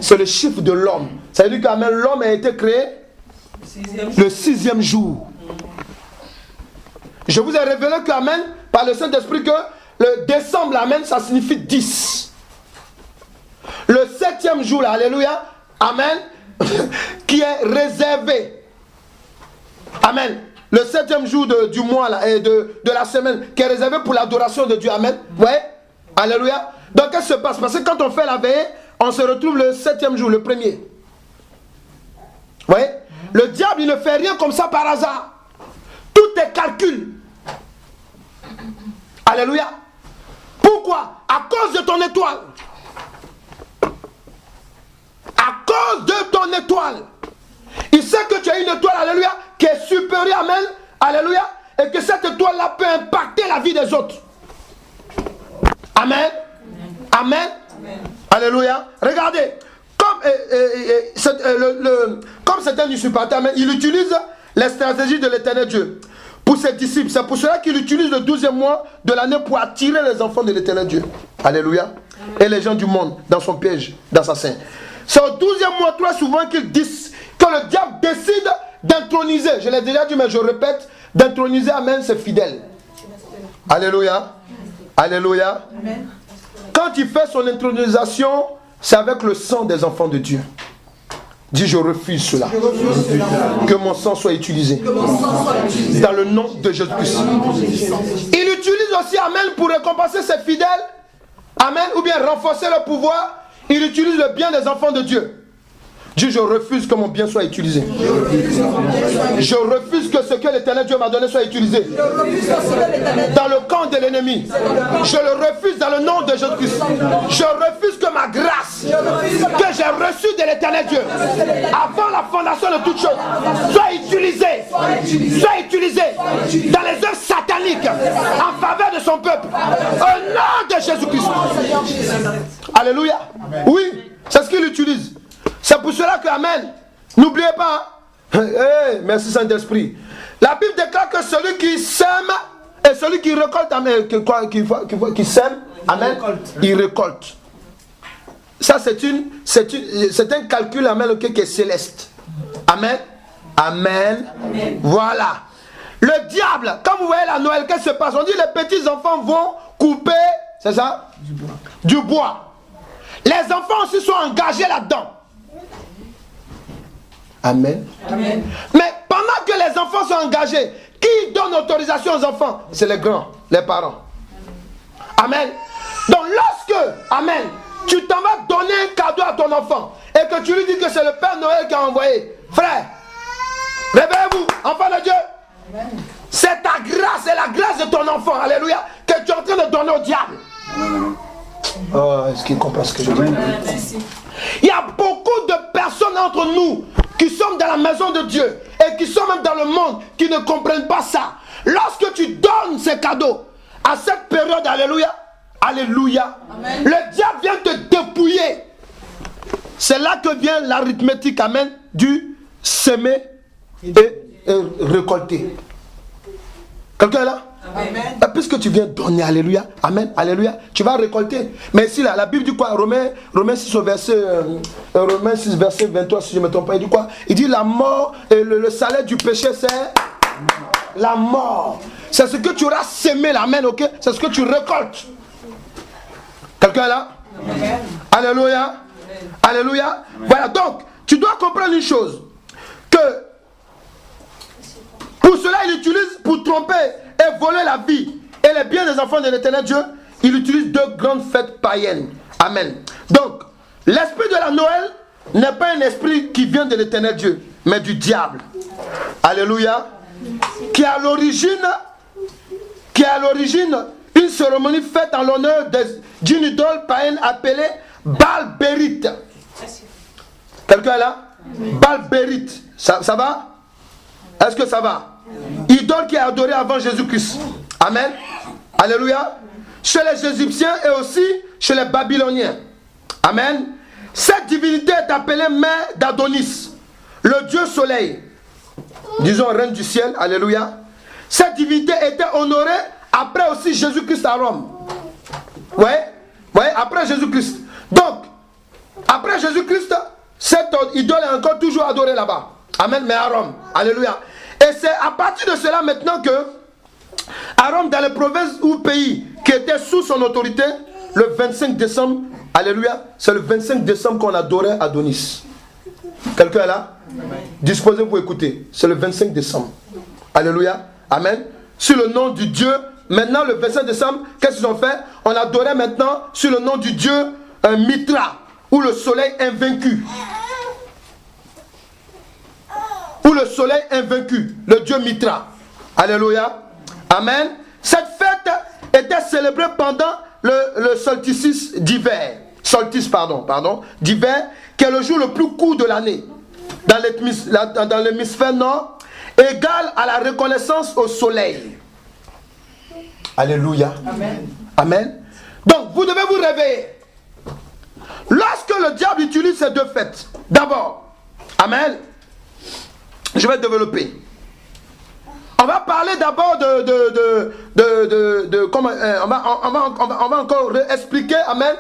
C'est le chiffre de l'homme. Ça veut dire que l'homme a été créé le 6e jour. Je vous ai révélé que, amen, par le Saint-Esprit, que le décembre, amen, ça signifie 10. Le 7e jour, là, alléluia, amen, qui est réservé. Amen. Le 7e jour du mois là, et de la semaine, qui est réservé pour l'adoration de Dieu. Amen. Ouais. Alléluia. Donc qu'est-ce qui se passe? Parce que quand on fait la veillée, on se retrouve le 7e jour, le premier. Vous voyez? Le diable, il ne fait rien comme ça par hasard. Tout est calcul. Alléluia. Pourquoi? À cause de ton étoile. À cause de ton étoile. Il sait que tu as une étoile, alléluia, qui est supérieure, amen, alléluia, et que cette étoile-là peut impacter la vie des autres. Amen. Amen. Amen. Alléluia. Regardez, comme c'est un usurpateur, il utilise les stratégies de l'Éternel Dieu pour ses disciples. C'est pour cela qu'il utilise le 12e mois de l'année pour attirer les enfants de l'Éternel Dieu. Alléluia. Et les gens du monde dans son piège, d'assassin. C'est au 12e mois, très souvent, que le diable décide d'introniser. Je l'ai déjà dit, mais je répète, d'introniser, amen, ses fidèles. Alléluia. Alléluia. Amen. Quand il fait son intronisation, c'est avec le sang des enfants de Dieu. Dis, je refuse cela. Que mon sang soit utilisé. Dans le nom de Jésus-Christ. Il utilise aussi, amen, pour récompenser ses fidèles. Amen. Ou bien renforcer leur pouvoir. Il utilise le bien des enfants de Dieu. Dis, je refuse que mon bien soit utilisé. Je refuse que ce que l'Éternel Dieu m'a donné soit utilisé dans le camp de l'ennemi. Je le refuse dans le nom de Jésus-Christ. Je refuse que ma grâce que j'ai reçue de l'Éternel Dieu avant la fondation de toutes choses soit utilisée dans les œuvres sataniques en faveur de son peuple. Au nom de Jésus-Christ. Alléluia. Oui, c'est ce qu'il utilise. C'est pour cela que, amen, n'oubliez pas, hey, merci Saint-Esprit. La Bible déclare que celui qui sème et celui qui récolte, amen, qui sème, amen, il récolte. Ça c'est un calcul, amen, qui est céleste. Amen. Amen. Amen. Voilà. Le diable, quand vous voyez la Noël, qu'est-ce qui se passe? On dit les petits enfants vont couper, c'est ça? Du bois. Les enfants aussi sont engagés là-dedans. Amen. Amen. Mais pendant que les enfants sont engagés, qui donne autorisation aux enfants? C'est les grands, les parents. Amen. Donc lorsque, amen, tu t'en vas donner un cadeau à ton enfant et que tu lui dis que c'est le Père Noël qui a envoyé, frère, réveillez-vous, enfant de Dieu. Amen. C'est ta grâce et la grâce de ton enfant, alléluia, que tu es en train de donner au diable. Oh, est-ce qu'il comprend ce que je dis? Il y a beaucoup de personnes entre nous qui sont dans la maison de Dieu et qui sont même dans le monde qui ne comprennent pas ça. Lorsque tu donnes ces cadeaux à cette période, alléluia, alléluia, amen, le diable vient te dépouiller. C'est là que vient l'arithmétique, amen, du semer et récolter. Quelqu'un est là? Amen. Puisque tu viens donner, alléluia, amen, alléluia, tu vas récolter. Mais ici, la Bible dit quoi? Romains 6, verset 23, si je ne me trompe pas, il dit quoi? Il dit la mort, et le salaire du péché, c'est la mort. C'est ce que tu auras semé, amen, ok? C'est ce que tu récoltes. Quelqu'un est là? Amen. Alléluia, amen, alléluia. Amen. Voilà, donc, tu dois comprendre une chose, que pour cela, il utilise pour tromper et voler la vie et les biens des enfants de l'Éternel Dieu. Il utilise deux grandes fêtes païennes. Amen. Donc, l'esprit de la Noël n'est pas un esprit qui vient de l'Éternel Dieu, mais du diable. Alléluia. Qui est à l'origine une cérémonie faite en l'honneur d'une idole païenne appelée Baal-Bérite. Quelqu'un est là? Baal-Bérite. Ça va? Est-ce que ça va? Idole qui est adorée avant Jésus-Christ. Amen. Alléluia. Chez les Égyptiens et aussi chez les Babyloniens. Amen. Cette divinité est appelée mère d'Adonis, le dieu soleil. Disons reine du ciel. Alléluia. Cette divinité était honorée après aussi Jésus-Christ à Rome. Ouais, après Jésus-Christ. Donc, après Jésus-Christ, cette idole est encore toujours adorée là-bas. Amen, mais à Rome. Alléluia. Et c'est à partir de cela maintenant que, à Rome, dans les provinces ou pays qui étaient sous son autorité, le 25 décembre, alléluia, c'est le 25 décembre qu'on adorait Adonis. Quelqu'un est là? Disposez-vous écouter. C'est le 25 décembre. Alléluia. Amen. Sur le nom du Dieu, maintenant le 25 décembre, qu'est-ce qu'ils ont fait? On adorait maintenant sur le nom du Dieu Mitra, ou le soleil invaincu. soleil invaincu, le dieu Mitra. Alléluia. Amen. Cette fête était célébrée pendant le solstice d'hiver. D'hiver, qui est le jour le plus court de l'année. Dans l'hémisphère nord, égal à la reconnaissance au soleil. Alléluia. Amen. Amen. Donc, vous devez vous réveiller. Lorsque le diable utilise ces deux fêtes, d'abord, amen, je vais développer. On va parler d'abord comment, on va encore expliquer, amen,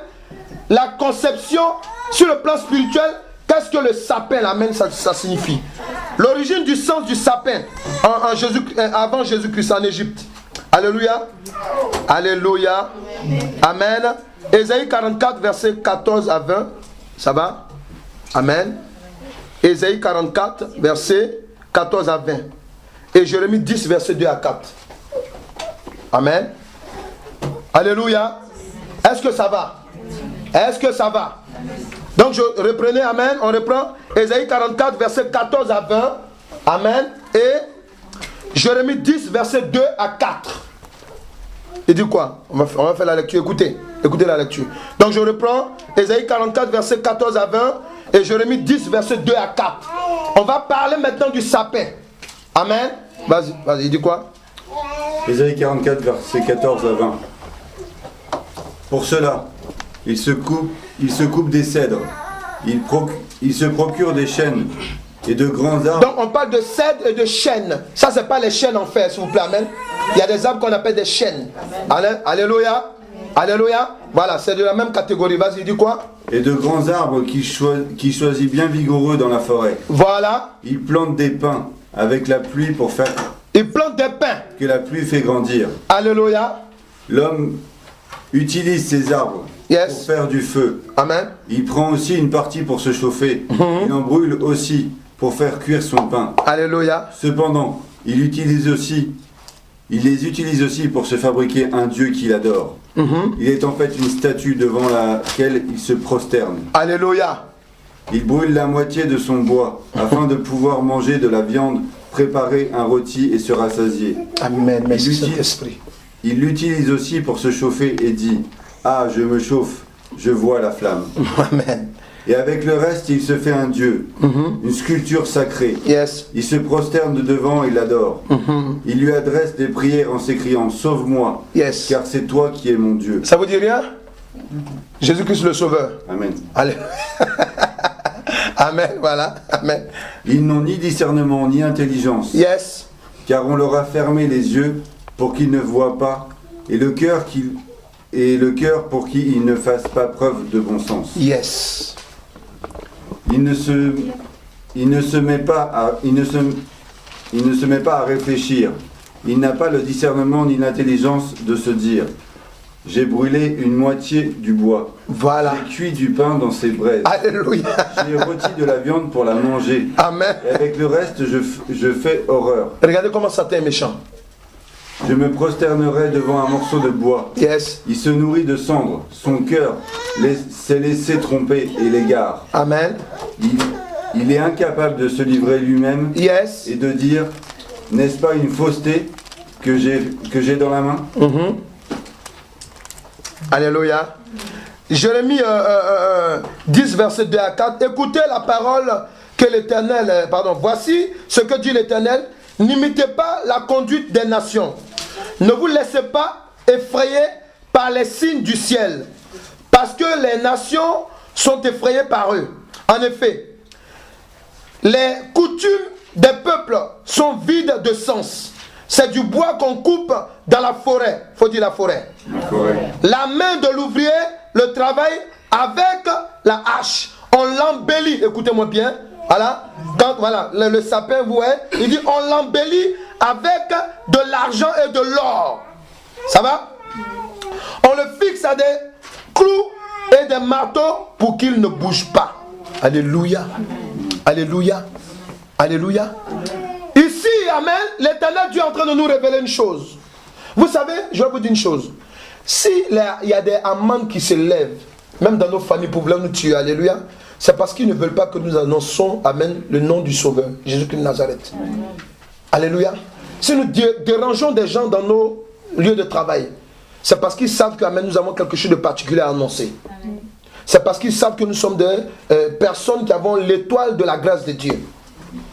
la conception sur le plan spirituel. Qu'est-ce que le sapin, amen, ça signifie? L'origine du sens du sapin avant Jésus-Christ en Égypte. Alléluia. Alléluia. Amen. Ésaïe 44, verset 14 à 20. Ça va? Amen. Ésaïe 44, verset 14 à 20. Et Jérémie 10, verset 2 à 4. Amen. Alléluia. Est-ce que ça va? Est-ce que ça va? Donc, reprenez, amen. On reprend Ésaïe 44, verset 14 à 20. Amen. Et Jérémie 10, verset 2 à 4. Il dit quoi? On va faire la lecture. Écoutez la lecture. Donc, je reprends Ésaïe 44, verset 14 à 20. Et Jérémie 10, verset 2 à 4. On va parler maintenant du sapin. Amen. Vas-y, il dit quoi? Ésaïe 44, verset 14 à 20. Pour cela, il se coupe des cèdres. Il se procure des chênes et de grands arbres. Donc on parle de cèdres et de chênes. Ça, c'est pas les chênes en fer, s'il vous plaît. Amen. Il y a des arbres qu'on appelle des chênes. Amen. Alléluia. Alléluia. Voilà, c'est de la même catégorie. Vas-y, il dit quoi? Et de grands arbres qui choisit bien vigoureux dans la forêt. Voilà. Il plante des pins avec la pluie pour faire Il plante des pins que la pluie fait grandir. Alléluia. L'homme utilise ces arbres Yes. pour faire du feu. Amen. Il prend aussi une partie pour se chauffer. Il en brûle aussi pour faire cuire son pain. Alléluia. Cependant, il les utilise aussi pour se fabriquer un Dieu qu'il adore. Il est en fait une statue devant laquelle il se prosterne. Alléluia. Il brûle la moitié de son bois afin de pouvoir manger de la viande, préparer un rôti et se rassasier. Amen. Merci Saint-Esprit. Il l'utilise aussi pour se chauffer et dit « Ah, je me chauffe, je vois la flamme. » Amen. Et avec le reste, il se fait un Dieu, une sculpture sacrée. Yes. Il se prosterne devant et l'adore. Il lui adresse des prières en s'écriant « Sauve-moi, Yes. car c'est toi qui es mon Dieu. » Ça vous dit rien? Jésus-Christ le Sauveur. Amen. Allez. Amen, voilà. Amen. Ils n'ont ni discernement ni intelligence, Yes. car on leur a fermé les yeux pour qu'ils ne voient pas, et le cœur pour qu'ils ne fassent pas preuve de bon sens. Yes. Il ne se met pas à réfléchir. Il n'a pas le discernement ni l'intelligence de se dire « J'ai brûlé une moitié du bois. Voilà. J'ai cuit du pain dans ses braises. Alléluia. J'ai rôti de la viande pour la manger. Amen. Et avec le reste, je fais horreur. Regardez comment Satan est méchant. Je me prosternerai devant un morceau de bois. Yes. Il se nourrit de cendres. Son cœur s'est laissé tromper et l'égare. Amen. Il est incapable de se livrer lui-même Yes. et de dire « N'est-ce pas une fausseté que j'ai dans la main ?» Alléluia. Jérémie 10, verset 2 à 4. Écoutez la parole que l'Éternel... voici ce que dit l'Éternel. N'imitez pas la conduite des nations. Ne vous laissez pas effrayer par les signes du ciel, parce que les nations sont effrayées par eux. En effet, les coutumes des peuples sont vides de sens. C'est du bois qu'on coupe dans la forêt. Faut dire la forêt. La main de l'ouvrier le travaille avec la hache. On l'embellit. Écoutez-moi bien. Voilà. Quand voilà, le sapin, vous voyez, il dit on l'embellit avec de l'argent et de l'or. Ça va? On le fixe à des clous et des marteaux pour qu'il ne bouge pas. Alléluia. Alléluia. Alléluia. Ici, amen, l'Éternel Dieu est en train de nous révéler une chose. Vous savez, je vais vous dire une chose. Si il y a des amendes qui se lèvent, même dans nos familles pour vouloir nous tuer, alléluia, c'est parce qu'ils ne veulent pas que nous annonçons, amen, le nom du Sauveur, Jésus-Christ de Nazareth. Alléluia. Si nous dérangeons des gens dans nos lieux de travail, c'est parce qu'ils savent que, amen, nous avons quelque chose de particulier à annoncer. C'est parce qu'ils savent que nous sommes des personnes qui avons l'étoile de la grâce de Dieu.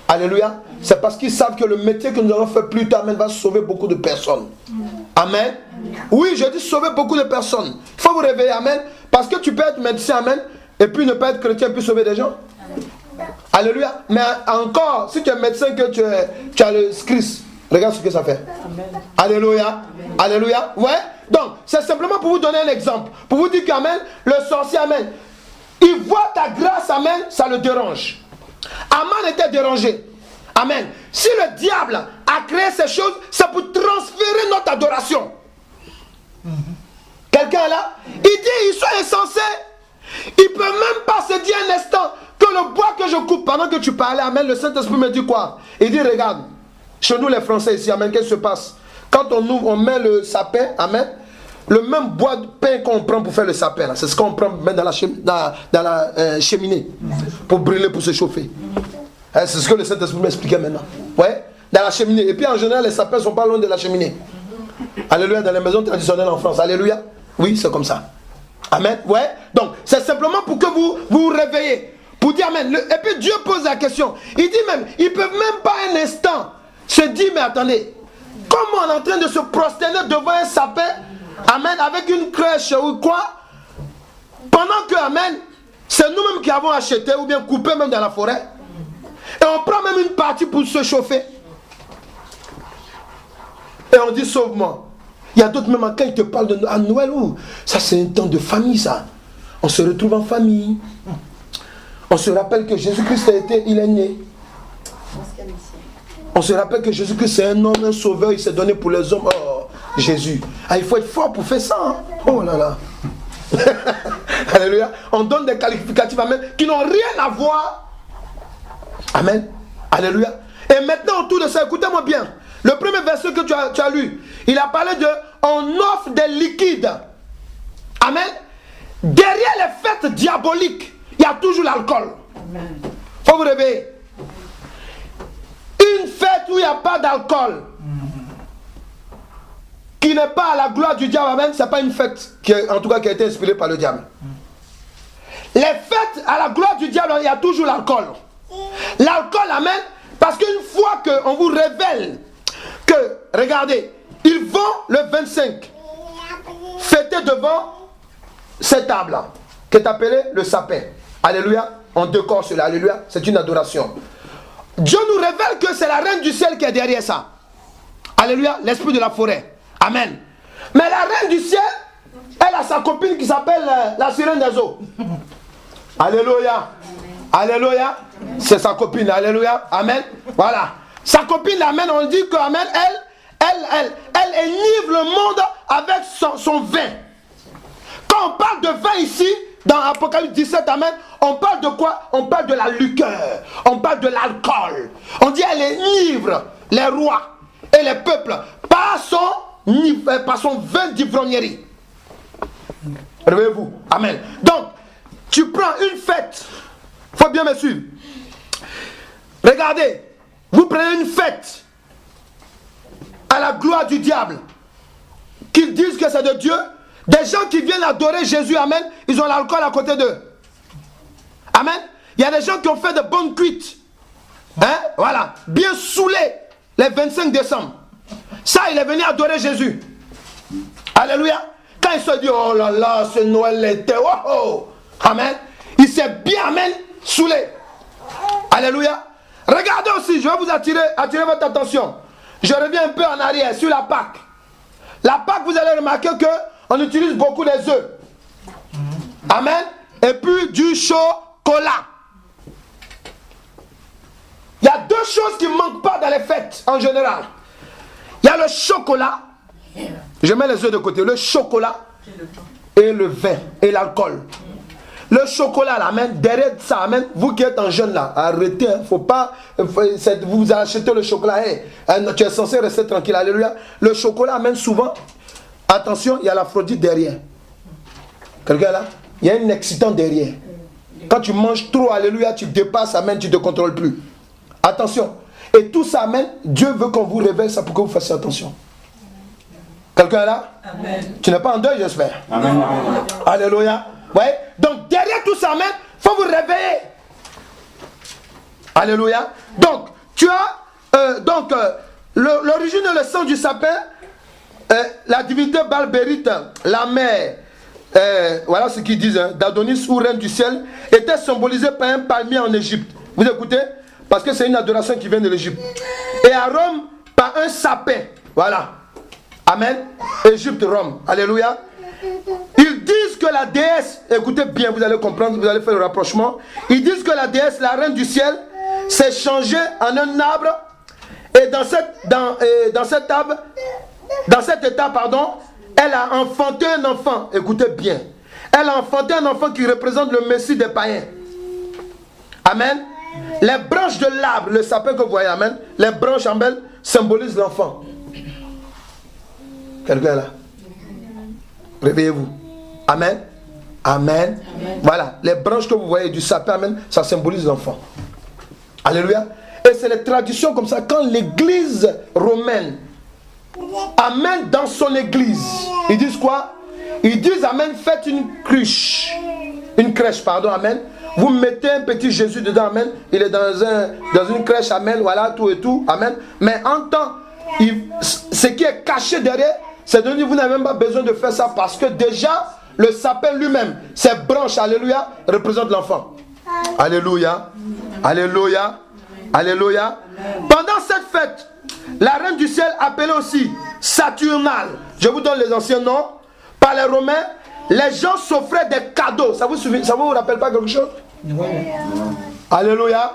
Alléluia. C'est parce qu'ils savent que le métier que nous allons faire plus tard, amen, va sauver beaucoup de personnes. Amen. Oui, je dis sauver beaucoup de personnes. Il faut vous réveiller, amen. Parce que tu peux être médecin, amen, et puis ne pas être chrétien, puis sauver des gens. Alléluia. Mais encore, si tu es médecin, que tu as le Christ, regarde ce que ça fait. Alléluia. Alléluia. Ouais. Donc, c'est simplement pour vous donner un exemple. Pour vous dire qu'amen, le sorcier, amen, il voit ta grâce, amen, ça le dérange. Aman était dérangé. Amen. Si le diable a créé ces choses, c'est pour transférer notre adoration. Quelqu'un est là? Il dit, ils sont insensés. Il ne peut même pas se dire un instant que le bois que je coupe, pendant que tu parlais, amen, le Saint-Esprit me dit quoi? Il dit, regarde, chez nous les Français ici, amen, qu'est-ce qui se passe? Quand on ouvre, on met le sapin, amen, le même bois de pain qu'on prend pour faire le sapin, c'est ce qu'on prend dans la cheminée, pour brûler, pour se chauffer. C'est ce que le Saint-Esprit m'expliquait maintenant. Ouais, dans la cheminée. Et puis en général, les sapins ne sont pas loin de la cheminée. Alléluia, dans les maisons traditionnelles en France. Alléluia. Oui, c'est comme ça. Amen. Ouais. Donc, c'est simplement pour que vous vous réveillez. Pour dire Amen. Et puis Dieu pose la question. Il dit même, ils ne peuvent même pas un instant se dire, mais attendez, comment on est en train de se prosterner devant un sapin, amen, avec une crèche ou quoi, pendant que, amen, c'est nous-mêmes qui avons acheté ou bien coupé même dans la forêt. Et on prend même une partie pour se chauffer. Et on dit sauve-moi. Il y a d'autres même quand ils te parlent de Noël, ça c'est un temps de famille ça. On se retrouve en famille. On se rappelle que Jésus-Christ il est né. On se rappelle que Jésus-Christ c'est un homme, un sauveur, il s'est donné pour les hommes. Oh, Jésus. Ah, il faut être fort pour faire ça. Hein? Oh là là. Alléluia. On donne des qualificatifs, amen, qui n'ont rien à voir. Amen. Alléluia. Et maintenant, autour de ça, écoutez-moi bien. Le premier verset que tu as lu, il a parlé de on offre des liquides. Amen. Derrière les fêtes diaboliques, il y a toujours l'alcool. Il faut vous réveiller. Une fête où il n'y a pas d'alcool, qui n'est pas à la gloire du diable, amen, ce n'est pas une fête qui, en tout cas, qui a été inspirée par le diable. Les fêtes à la gloire du diable, il y a toujours l'alcool. L'alcool, amen, parce qu'une fois qu'on vous révèle que, regardez, ils vont le 25 fêter devant cette table-là, qui est appelée le sapin. Alléluia, on décore cela, alléluia, c'est une adoration. Dieu nous révèle que c'est la reine du ciel qui est derrière ça. Alléluia, l'esprit de la forêt. Amen. Mais la reine du ciel, elle a sa copine qui s'appelle la sirène des eaux. Alléluia. Alléluia. C'est sa copine. Alléluia. Amen. Voilà. Sa copine, amen, on dit que, amen, elle enivre le monde avec son vin. Quand on parle de vin ici, dans Apocalypse 17, amen, on parle de quoi? On parle de la liqueur. On parle de l'alcool. On dit elle enivre les rois et les peuples par son vin d'ivrognerie. Réveillez-vous. Amen. Donc, tu prends une fête. Il faut bien me suivre. Regardez. Vous prenez une fête à la gloire du diable. Qu'ils disent que c'est de Dieu. Des gens qui viennent adorer Jésus. Amen. Ils ont l'alcool à côté d'eux. Amen. Il y a des gens qui ont fait de bonnes cuites. Hein? Voilà. Bien saoulés. Les 25 décembre. Ça, il est venu adorer Jésus. Alléluia. Quand il se dit, oh là là, ce Noël était, oh oh. Amen. Il s'est bien, amen, saoulé. Alléluia. Regardez aussi, je vais vous attirer votre attention. Je reviens un peu en arrière sur la Pâque. La Pâque, vous allez remarquer qu'on utilise beaucoup les œufs. Amen. Et puis du chocolat. Il y a deux choses qui ne manquent pas dans les fêtes en général. Il y a le chocolat. Je mets les œufs de côté. Le chocolat et le vin et l'alcool. Le chocolat là, amen, derrière ça, amen, vous qui êtes en jeune là, arrêtez, hein, faut pas, vous achetez le chocolat, hey, tu es censé rester tranquille, alléluia. Le chocolat, amen, souvent, attention, il y a l'Aphrodite derrière. Quelqu'un là? Il y a un excitant derrière. quand tu manges trop, alléluia, tu dépasses, amen, tu ne te contrôles plus. Attention. Et tout ça, amen, Dieu veut qu'on vous révèle ça pour que vous fassiez attention. Quelqu'un est là? Amen. Tu n'es pas en deuil, j'espère. Amen. Alléluia. Ouais. Donc derrière tout ça, amen, il faut vous réveiller. Alléluia. Donc, tu as l'origine et le sang du sapin, la divinité Balbérite, la mère, voilà ce qu'ils disent, hein, d'Adonis ou reine du ciel, était symbolisée par un palmier en Égypte. Vous écoutez? Parce que c'est une adoration qui vient de l'Égypte. Et à Rome, par un sapin. Voilà. Amen. Égypte, Rome. Alléluia. Ils disent que la déesse, écoutez bien, vous allez comprendre, vous allez faire le rapprochement. Ils disent que la déesse, la reine du ciel, s'est changée en un arbre. Et dans cet état, elle a enfanté un enfant. Écoutez bien. Elle a enfanté un enfant qui représente le Messie des païens. Amen. Les branches de l'arbre, le sapin que vous voyez, amen. Les branches en belle symbolisent l'enfant. Quelqu'un est là? Réveillez-vous. Amen. Amen. Voilà. Les branches que vous voyez du sapin, amen, ça symbolise l'enfant. Alléluia. Et c'est les traditions comme ça. Quand l'église romaine amène dans son église, ils disent quoi? Ils disent, amen, faites une crèche. Une crèche, pardon, amen. Vous mettez un petit Jésus dedans, amen. Il est dans une crèche, amen. Voilà, tout et tout, amen. Mais en temps, ce qui est caché derrière, c'est de dire, vous n'avez même pas besoin de faire ça parce que déjà, le sapin lui-même, ses branches, alléluia, représentent l'enfant. Alléluia. Alléluia. Alléluia. Pendant cette fête, la reine du ciel, appelée aussi Saturnale, je vous donne les anciens noms, par les Romains, les gens s'offraient des cadeaux. Ça vous rappelle pas quelque chose? Oui. Alléluia.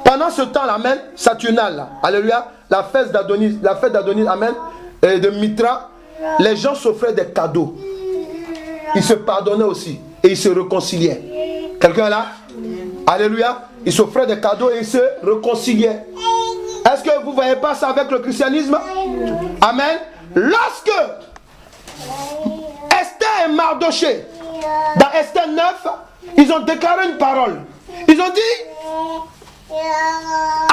Pendant ce temps-là, amen, Saturnale, là, alléluia, la fête d'Adonis, amen, et de Mitra, les gens s'offraient des cadeaux. Ils se pardonnaient aussi et ils se réconciliaient. Quelqu'un là? Alléluia. Ils s'offraient des cadeaux et ils se réconciliaient. Est-ce que vous ne voyez pas ça avec le christianisme? Amen. Lorsque Esther et Mardoché, dans Esther 9, ils ont déclaré une parole. Ils ont dit,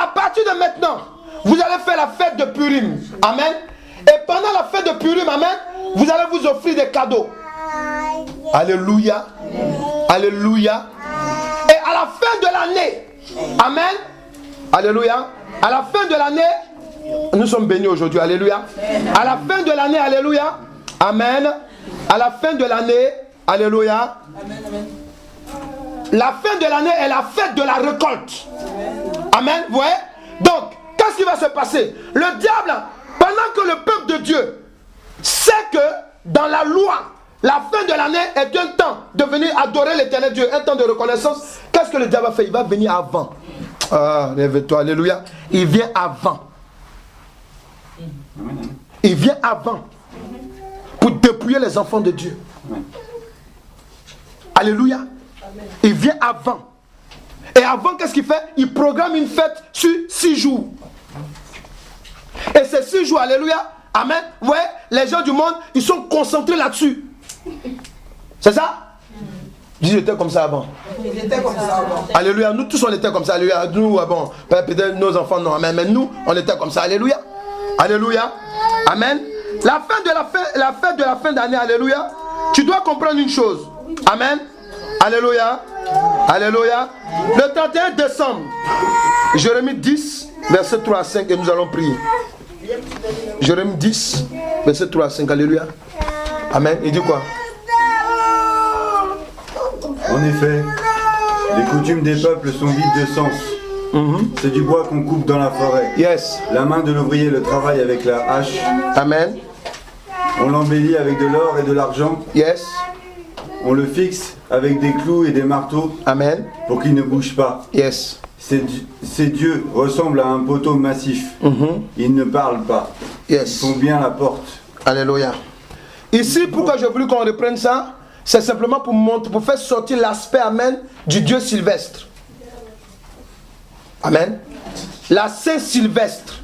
à partir de maintenant, vous allez faire la fête de Purim. Amen. Et pendant la fête de Purim, amen, vous allez vous offrir des cadeaux. Alléluia. Alléluia. Et à la fin de l'année, amen, alléluia, à la fin de l'année, nous sommes bénis aujourd'hui, alléluia. À la fin de l'année, alléluia, amen, à la fin de l'année, alléluia, la fin de l'année est la fête de la récolte. Amen, vous voyez? Donc, qu'est-ce qui va se passer? Le diable, pendant que le peuple de Dieu sait que dans la loi, la fin de l'année est un temps de venir adorer l'Éternel Dieu, un temps de reconnaissance. Qu'est-ce que le diable a fait? Il va venir avant. Ah, lève-toi, alléluia. Il vient avant. Il vient avant pour dépouiller les enfants de Dieu. Alléluia. Il vient avant. Et avant, qu'est-ce qu'il fait? Il programme une fête sur 6 jours. Et ces 6 jours, alléluia, amen. Vous voyez, les gens du monde, ils sont concentrés là-dessus. C'est ça? Ils étaient comme ça avant. Ils étaient comme ça avant. Alléluia. Nous tous on était comme ça. Alléluia. Nous, bon, peut-être nos enfants non. Amen. Mais nous, on était comme ça. Alléluia. Alléluia. Amen. La fête de la fin d'année. Alléluia. Tu dois comprendre une chose. Amen. Alléluia. Alléluia. Le 31 décembre, Jérémie 10, verset 3 à 5, et nous allons prier. Jérémie 10, verset 3 à 5. Alléluia. Amen. Il dit quoi? En effet, les coutumes des peuples sont vides de sens. C'est du bois qu'on coupe dans la forêt. Yes. La main de l'ouvrier le travaille avec la hache. Amen. On l'embellit avec de l'or et de l'argent. Yes. On le fixe avec des clous et des marteaux. Amen. Pour qu'il ne bouge pas. Yes. Ces dieux ressemblent à un poteau massif. Ils ne parlent pas. Yes. Ils font bien la porte. Alléluia. Ici, pourquoi j'ai voulu qu'on reprenne ça? C'est simplement pour faire sortir l'aspect, amen, du Dieu Sylvestre. Amen. La Saint-Sylvestre.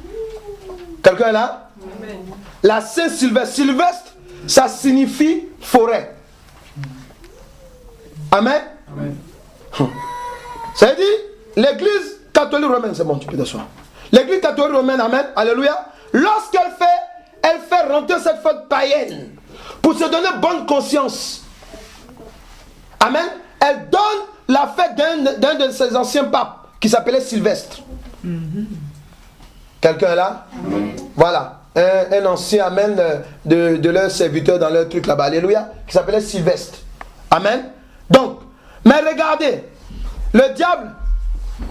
Quelqu'un est là? Amen. La Saint-Sylvestre. Sylvestre, ça signifie forêt. Amen. Amen. Ça veut dire, l'église catholique romaine, c'est bon, tu peux t'asseoir. L'église catholique romaine, amen, alléluia, lorsqu'elle fait rentrer cette fête païenne pour se donner bonne conscience. Amen. Elle donne la fête d'un de ses anciens papes qui s'appelait Sylvestre. Quelqu'un est là? Voilà. Un ancien, amen, de leur serviteur dans leur truc là-bas. Alléluia. Qui s'appelait Sylvestre. Amen. Donc, mais regardez. Le diable,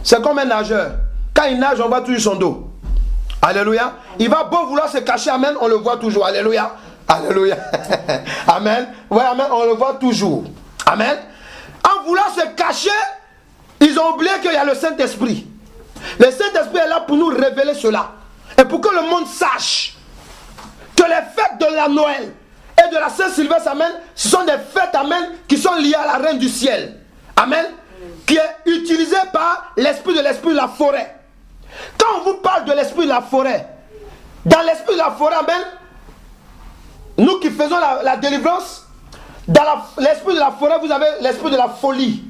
c'est comme un nageur. Quand il nage, on voit toujours son dos. Alléluia. Il va beau vouloir se cacher, amen, on le voit toujours. Alléluia. Alléluia. Amen. Ouais, amen, on le voit toujours. Amen. En voulant se cacher, ils ont oublié qu'il y a le Saint-Esprit. Le Saint-Esprit est là pour nous révéler cela. Et pour que le monde sache que les fêtes de la Noël et de la Saint-Sylvestre, amen, ce sont des fêtes, amen, qui sont liées à la Reine du Ciel. Amen. Qui est utilisée par l'esprit de la forêt. Quand on vous parle de l'esprit de la forêt, dans l'esprit de la forêt, amen, nous qui faisons la délivrance, dans l'esprit de la forêt, vous avez l'esprit de la folie.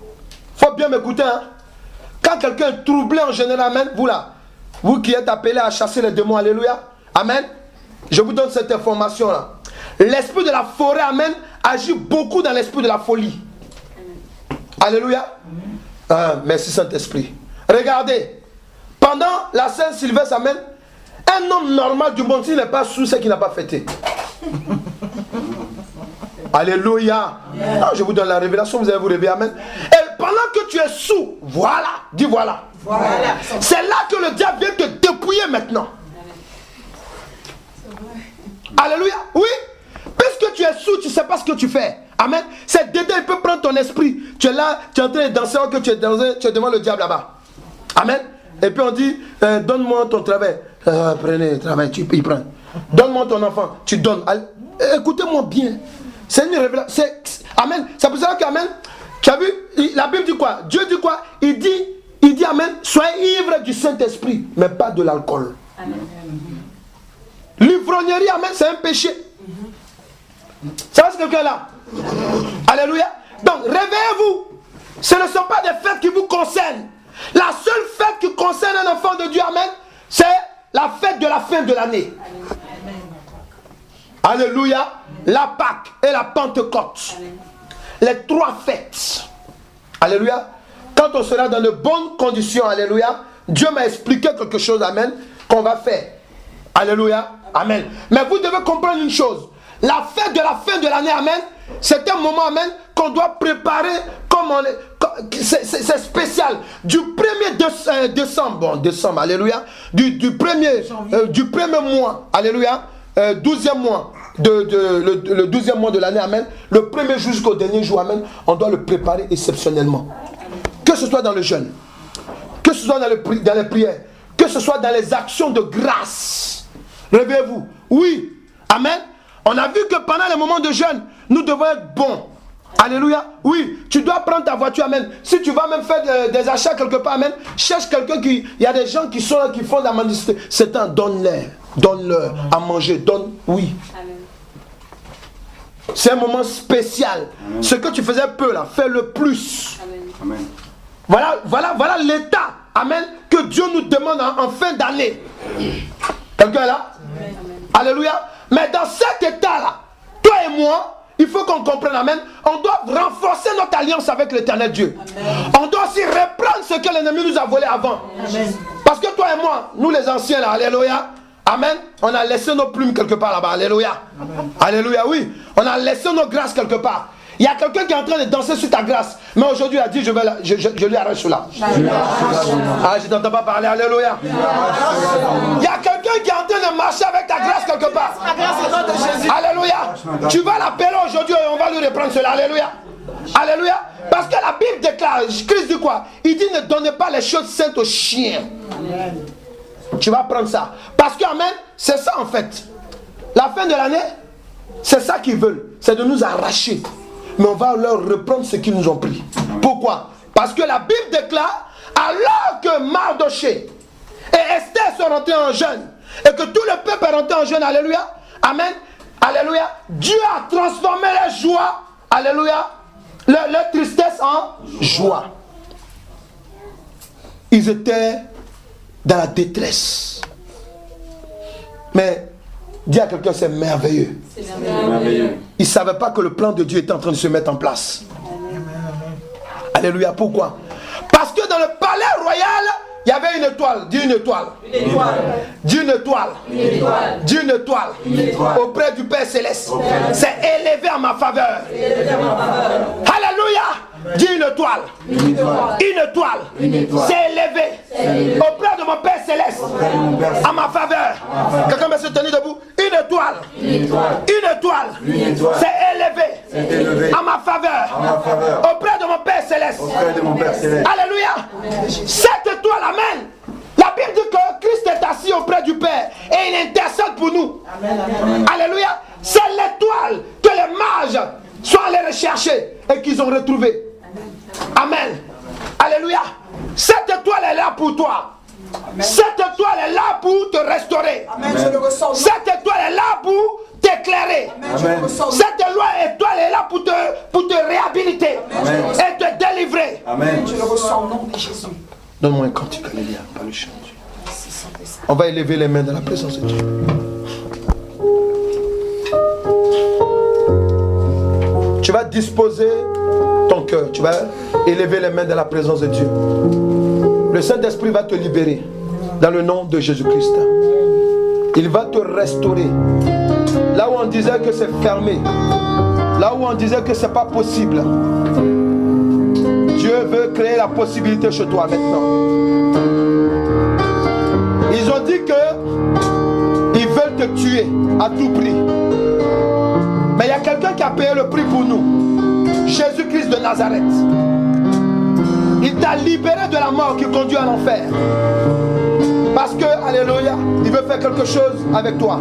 Il faut bien m'écouter. Hein? Quand quelqu'un est troublé en général, amen, vous là, vous qui êtes appelés à chasser les démons, alléluia, amen, je vous donne cette information là. L'esprit de la forêt, amen, agit beaucoup dans l'esprit de la folie. Alléluia. Ah, merci Saint-Esprit. Regardez, pendant la Saint-Sylvestre, amen, un homme normal du monde, s'il n'est pas sous, c'est qu'il n'a pas fêté. Alléluia. Ah, je vous donne la révélation, vous allez vous réveiller, amen. Et pendant que tu es sous, voilà, dis voilà. Voilà. C'est là que le diable vient te dépouiller maintenant. Alléluia. Oui. Puisque tu es sous, tu ne sais pas ce que tu fais. Amen. C'est Dédé, il peut prendre ton esprit. Tu es là, tu es en train de danser, que tu es devant le diable là-bas. Amen. Et puis on dit, donne-moi ton travail. Prenez le travail, il prend. Donne-moi ton enfant, tu donnes. Écoutez-moi bien. C'est une révélation. Amen. C'est pour ça qu'amen, tu as vu, la Bible dit quoi? Dieu dit quoi? Il dit amen, soyez ivres du Saint-Esprit, mais pas de l'alcool. L'ivrognerie, amen, c'est un péché. Ça va, c'est quelqu'un là? Alléluia. Donc, réveillez-vous. Ce ne sont pas des fêtes qui vous concernent. La seule fête qui concerne un enfant de Dieu, amen, c'est la fête de la fin de l'année. Alléluia. La Pâque et la Pentecôte. Les trois fêtes. Alléluia. Quand on sera dans de bonnes conditions, alléluia, Dieu m'a expliqué quelque chose, amen, qu'on va faire. Alléluia. Amen. Mais vous devez comprendre une chose. La fête de la fin de l'année, amen, c'est un moment, amen, qu'on doit préparer comme on est. C'est spécial. Du 1er décembre, bon, décembre, alléluia, du premier mois, alléluia, 12e mois, le 12e mois de l'année, amen, le premier jour jusqu'au dernier jour, amen, on doit le préparer exceptionnellement. Que ce soit dans le jeûne, que ce soit dans les prières, que ce soit dans les actions de grâce. Réveillez-vous. Oui, amen. On a vu que pendant les moments de jeûne, nous devons être bons. Alléluia. Oui, tu dois prendre ta voiture, amen. Si tu vas même faire des achats quelque part, amen, cherche quelqu'un qui... Il y a des gens qui sont là, qui font de la mendicité. C'est un donne-leur à manger, donne, oui. C'est un moment spécial. Amen. Ce que tu faisais peu là, fais-le plus. Amen. Voilà l'état, amen, que Dieu nous demande en fin d'année. Quelqu'un est là? Amen. Alléluia. Mais dans cet état-là, toi et moi, il faut qu'on comprenne, amen, on doit renforcer notre alliance avec l'Éternel Dieu. Amen. On doit aussi reprendre ce que l'ennemi nous a volé avant. Amen. Parce que toi et moi, nous les anciens là, alléluia, amen, on a laissé nos plumes quelque part là-bas, alléluia. Amen. Alléluia, oui, on a laissé nos grâces quelque part. Il y a quelqu'un qui est en train de danser sur ta grâce. Mais aujourd'hui, il a dit, je lui arrache cela. Ah, je ne t'entends pas parler. Alléluia. Il y a quelqu'un qui est en train de marcher avec ta grâce quelque part. Alléluia. Tu vas l'appeler aujourd'hui et on va lui reprendre cela. Alléluia. Alléluia. Parce que la Bible déclare, Christ dit quoi? Il dit, ne donnez pas les choses saintes aux chiens. Tu vas prendre ça. Parce que, amen, c'est ça en fait. La fin de l'année, c'est ça qu'ils veulent. C'est de nous arracher. Mais on va leur reprendre ce qu'ils nous ont pris. Pourquoi? Parce que la Bible déclare, alors que Mardoché et Esther sont rentrés en jeûne, et que tout le peuple est rentré en jeûne, alléluia, amen, alléluia, Dieu a transformé la joie, alléluia, leur tristesse en joie. Ils étaient dans la détresse. Mais dis à quelqu'un, c'est merveilleux. Ils ne savaient pas que le plan de Dieu était en train de se mettre en place. Alléluia. Pourquoi? Parce que dans le palais royal, il y avait une étoile. Dis une étoile. Une étoile. Dis une étoile. Une étoile. Dis une étoile. Une étoile. Auprès du Père Céleste. C'est élevé en ma faveur. Alléluia. Dis une étoile. Une étoile. Une étoile. Une étoile. C'est élevé. Auprès de mon Père Céleste. En ma faveur. Quelqu'un va se tenir debout. Une étoile. Une étoile. Une étoile. Une étoile. C'est élevé. C'est élevé. En ma faveur. En ma faveur. Auprès de mon Père Céleste. Auprès de mon Père Céleste. Alléluia. Cette étoile, amen. La Bible dit que Christ est assis auprès du Père et il intercède pour nous. Alléluia. C'est l'étoile que les mages sont allés rechercher et qu'ils ont retrouvée. Amen. Alléluia. Cette étoile est là pour toi. Cette étoile est là pour te restaurer. Cette étoile est là pour t'éclairer. Cette étoile est là pour te réhabiliter. Amen. Et te délivrer. Amen. Je le ressens au nom de Jésus. Donne-moi un cantique, alléluia. On va le chanter. On va élever les mains dans la présence de Dieu. Tu vas disposer ton cœur. Tu vas élever les mains dans la présence de Dieu. Le Saint-Esprit va te libérer dans le nom de Jésus-Christ. Il va te restaurer. Là où on disait que c'est fermé, là où on disait que c'est pas possible, Dieu veut créer la possibilité chez toi maintenant. Ils ont dit que ils veulent te tuer à tout prix. Mais il y a quelqu'un qui a payé le prix pour nous. Jésus-Christ de Nazareth. Il t'a libéré de la mort qui conduit à l'enfer. Parce que, alléluia, il veut faire quelque chose avec toi.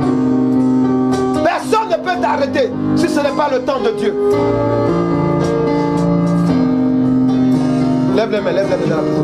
Personne ne peut t'arrêter si ce n'est pas le temps de Dieu. Lève les mains dans la présence.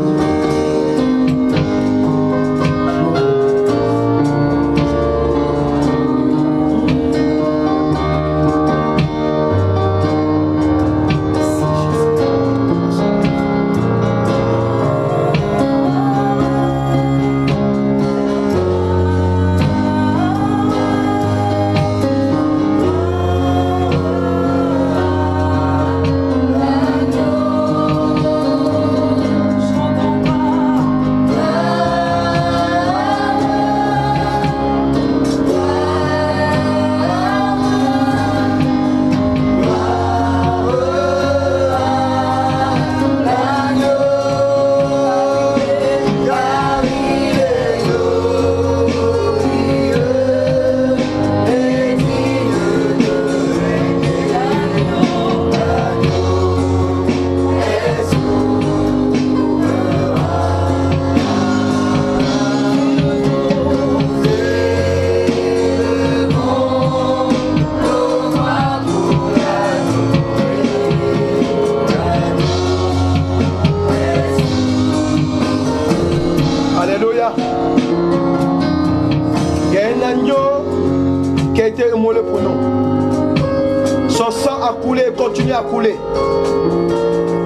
À couler.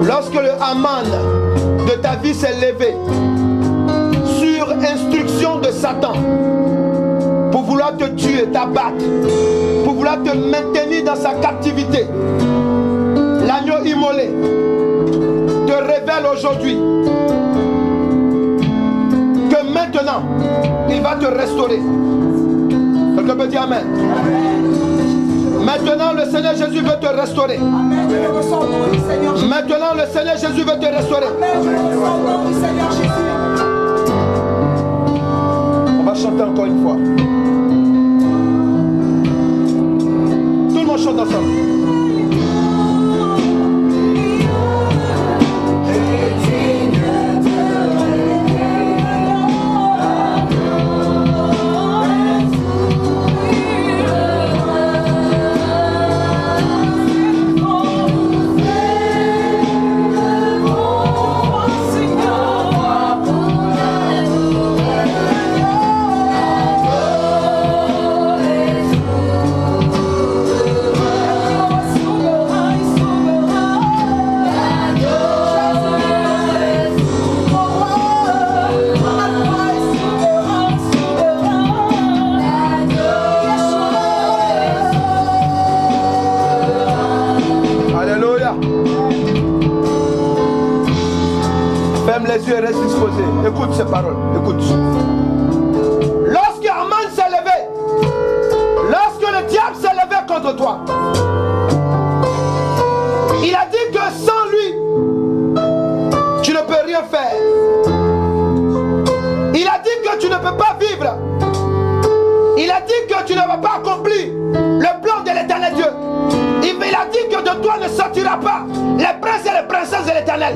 Lorsque le Haman de ta vie s'est levé sur instruction de Satan pour vouloir te tuer, t'abattre, pour vouloir te maintenir dans sa captivité, l'agneau immolé te révèle aujourd'hui que maintenant il va te restaurer. Quelqu'un peut dire Amen. Maintenant, le Seigneur Jésus veut te restaurer. Maintenant, le Seigneur Jésus veut te restaurer. On va chanter encore une fois. Tout le monde chante ensemble. là. Ferme les yeux et reste disposé. Écoute ces paroles. Écoute. Lorsque Aman s'est levé, lorsque le diable s'est levé contre toi, il a dit que sans lui, tu ne peux rien faire. Il a dit que tu ne peux pas vivre. Il a dit que tu ne vas pas accomplir le plan de l'éternel Dieu. Il a dit que de toi ne sortira pas les princes et les princesses de l'éternel.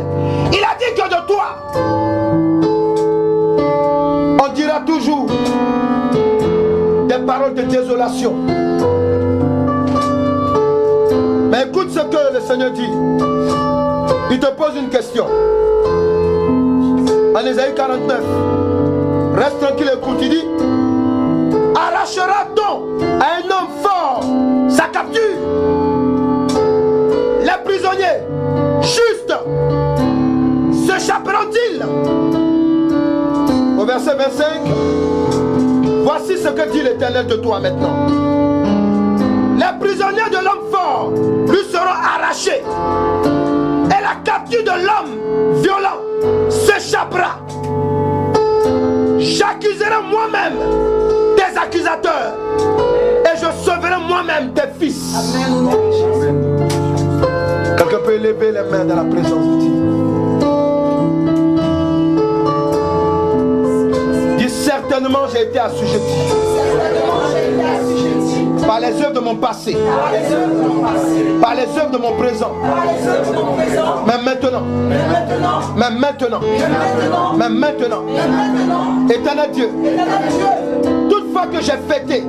Il a dit que de toi, on dira toujours des paroles de désolation. Mais écoute ce que le Seigneur dit. Il te pose une question. En Ésaïe 49, reste tranquille, écoute, il dit: arrachera-t-on à un homme fort sa capture? Les prisonniers justes s'échapperont-ils? Au verset 25, voici ce que dit l'Éternel de toi maintenant. Les prisonniers de l'homme fort lui seront arrachés, et la capture de l'homme violent s'échappera. J'accuserai moi-même tes accusateurs, et je sauverai moi-même tes fils. Amen. Quelqu'un peut élever les mains dans la présence de Dieu. Dis: certainement j'ai été assujetti par les œuvres de mon passé, par les œuvres de mon présent, mais maintenant, éternel Dieu, toutefois que j'ai fêté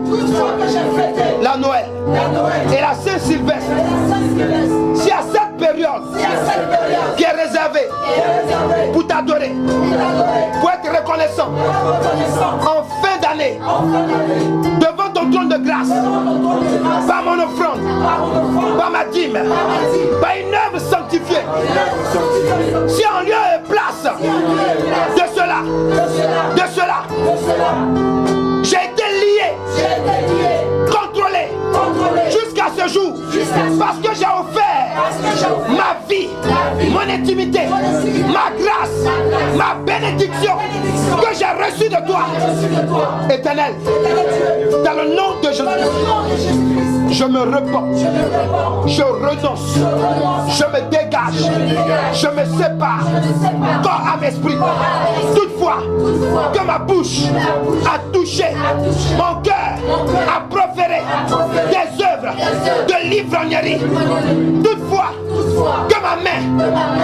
la Noël et la Saint-Sylvestre, si à cette période qui est réservée pour t'adorer, pour être reconnaissant en fin d'année devant ton trône de grâce, par mon offrande, par ma dîme, par une œuvre sanctifiée, si en lieu et place de cela, j'ai été lié, contrôlé jusqu'à ce jour, parce que j'ai offert ma vie, mon intimité, ma grâce, ma bénédiction que j'ai reçue de toi, éternel. Dans le nom de Jésus, je me repens, je renonce, je me dégage, je me sépare, corps, âme, esprit. Toutefois que ma bouche a touché, mon cœur a proféré des œuvres de l'ivrognerie. Toutefois que ma main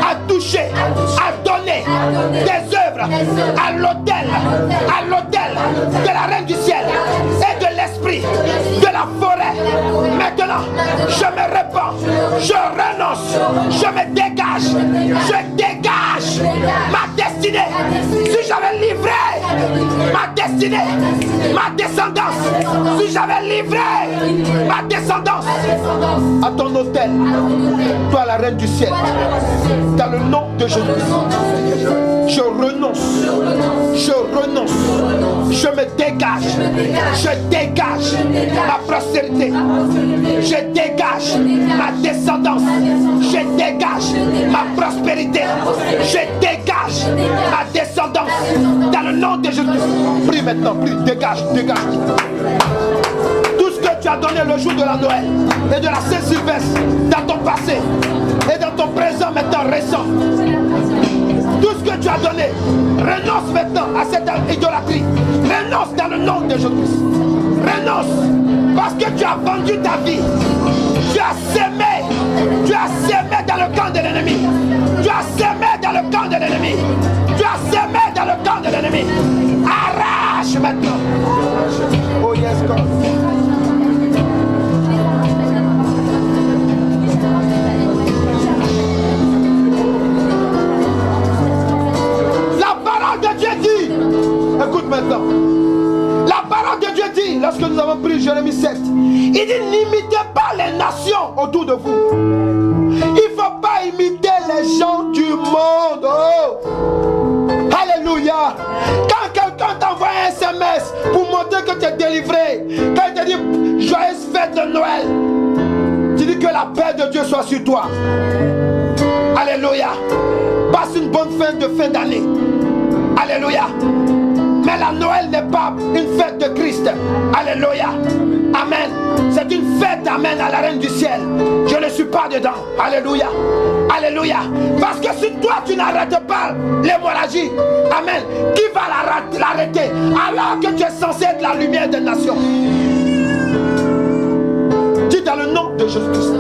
a touché, a donné des œuvres à l'autel de la Reine du Ciel et de l'Esprit, de la forêt. Maintenant, je me répands, je renonce, je me dégage, je dégage ma destinée. Si j'avais livré ma destinée, ma descendance, si j'avais livré ma descendance à ton autel, toi la Reine du Ciel, dans le nom de Jésus, je renonce, je me dégage, je dégage ma prospérité, je dégage ma descendance, je dégage ma prospérité, je dégage ma descendance dans le nom de Jésus. Prie maintenant, prie, dégage. Tout ce que tu as donné le jour de la Noël et de la Saint-Sylvestre dans ton passé et dans ton présent maintenant récent, tout ce que tu as donné, renonce maintenant à cette idolâtrie. Renonce dans le nom de Jésus. Renonce, parce que tu as vendu ta vie. Tu as sémé dans le camp de l'ennemi. Tu as sémé dans le camp de l'ennemi. Tu as sémé dans le camp de l'ennemi. Arrache maintenant. Oh yes, God. Écoute maintenant. La parole de Dieu dit, lorsque nous avons pris Jérémie 7, il dit: n'imitez pas les nations autour de vous. Il ne faut pas imiter les gens du monde. Oh. Alléluia. Quand quelqu'un t'envoie un SMS pour montrer que tu es délivré, quand il te dit joyeuse fête de Noël, tu dis que la la paix de Dieu soit sur toi. Alléluia. Passe une bonne fin d'année. Alléluia. Mais la Noël n'est pas une fête de Christ. Alléluia. Amen. C'est une fête, amen, à la reine du ciel. Je ne suis pas dedans. Alléluia. Alléluia. Parce que si toi tu n'arrêtes pas l'hémorragie, amen, qui va l'arrêter alors que tu es censé être la lumière des nations? Dis dans le nom de Jésus-Christ.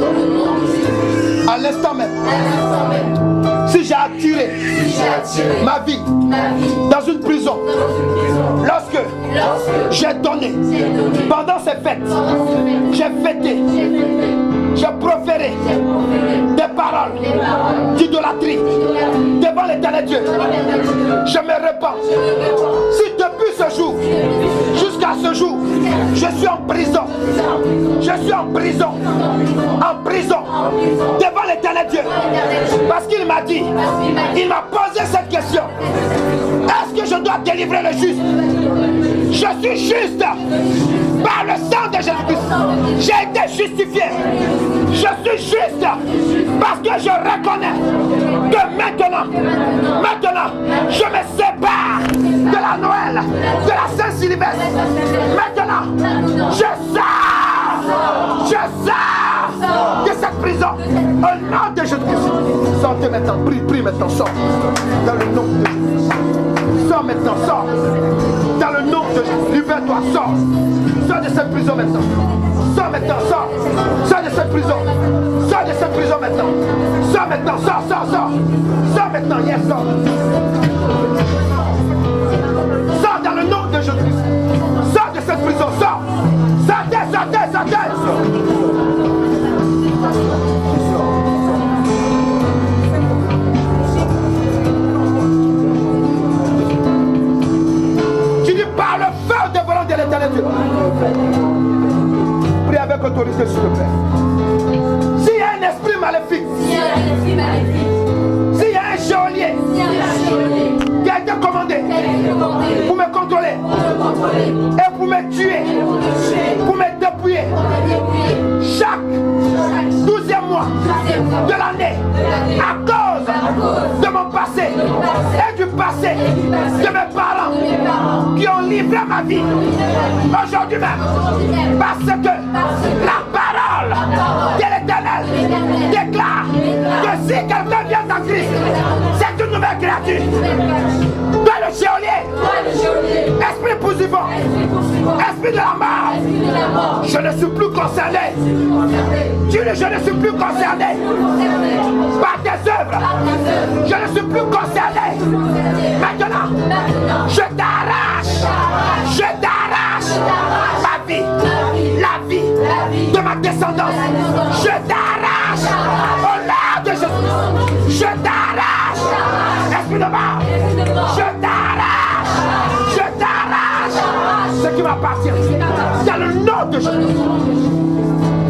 À l'instant même. Si j'ai attiré ma vie dans une prison, lorsque j'ai donné pendant ces fêtes, j'ai fêté, j'ai proféré des paroles d'idolâtrie devant l'Éternel Dieu, je me répands. Si depuis ce jour jusqu'à ce jour je suis en prison, devant l'Éternel Dieu, parce qu'il m'a dit, il m'a posé cette question: est-ce que je dois délivrer le juste? Je suis juste par le sang de Jésus-Christ. J'ai été justifié. Je suis juste parce que je reconnais que maintenant, je me sépare de la Noël, de la Saint-Sylvestre. Maintenant, je sors de cette prison au nom de Jésus-Christ. Sortez maintenant, prie maintenant, sors dans le nom de Jésus. Sors maintenant, sors dans le nom de Jésus. Libère-toi, sors de cette prison maintenant. Sors maintenant, sors de cette prison. Sors de cette prison maintenant. Sors maintenant, sors maintenant, yes, sors. Sors dans le nom de Jésus-Christ. Sors de cette prison, sors. Sortez. Tu dis par le feu dévorant de l'Éternel Dieu. Prie avec autorité, s'il te plaît. S'il y a un esprit maléfique, s'il y a un geôlier qui a été commandé pour me contrôler et pour me tuer, pour me dépouiller, chaque 12e mois de l'année, à cause de mon passé et du passé de mes parents qui ont livré ma vie, aujourd'hui même, parce que la parole de l'Éternel déclare que si quelqu'un vient en Christ, c'est une nouvelle créature. Toi le geôlier, esprit poursuivant, esprit de la mort, je ne suis plus concerné. Je ne suis plus concerné par tes œuvres. Je ne suis plus concerné. Maintenant, je t'arrache ma vie, la vie de ma descendance. Je t'arrache au nom de Jésus. Je t'arrache, esprit de mort. Je t'arrache ce qui m'appartient. Dans le nom de Jésus.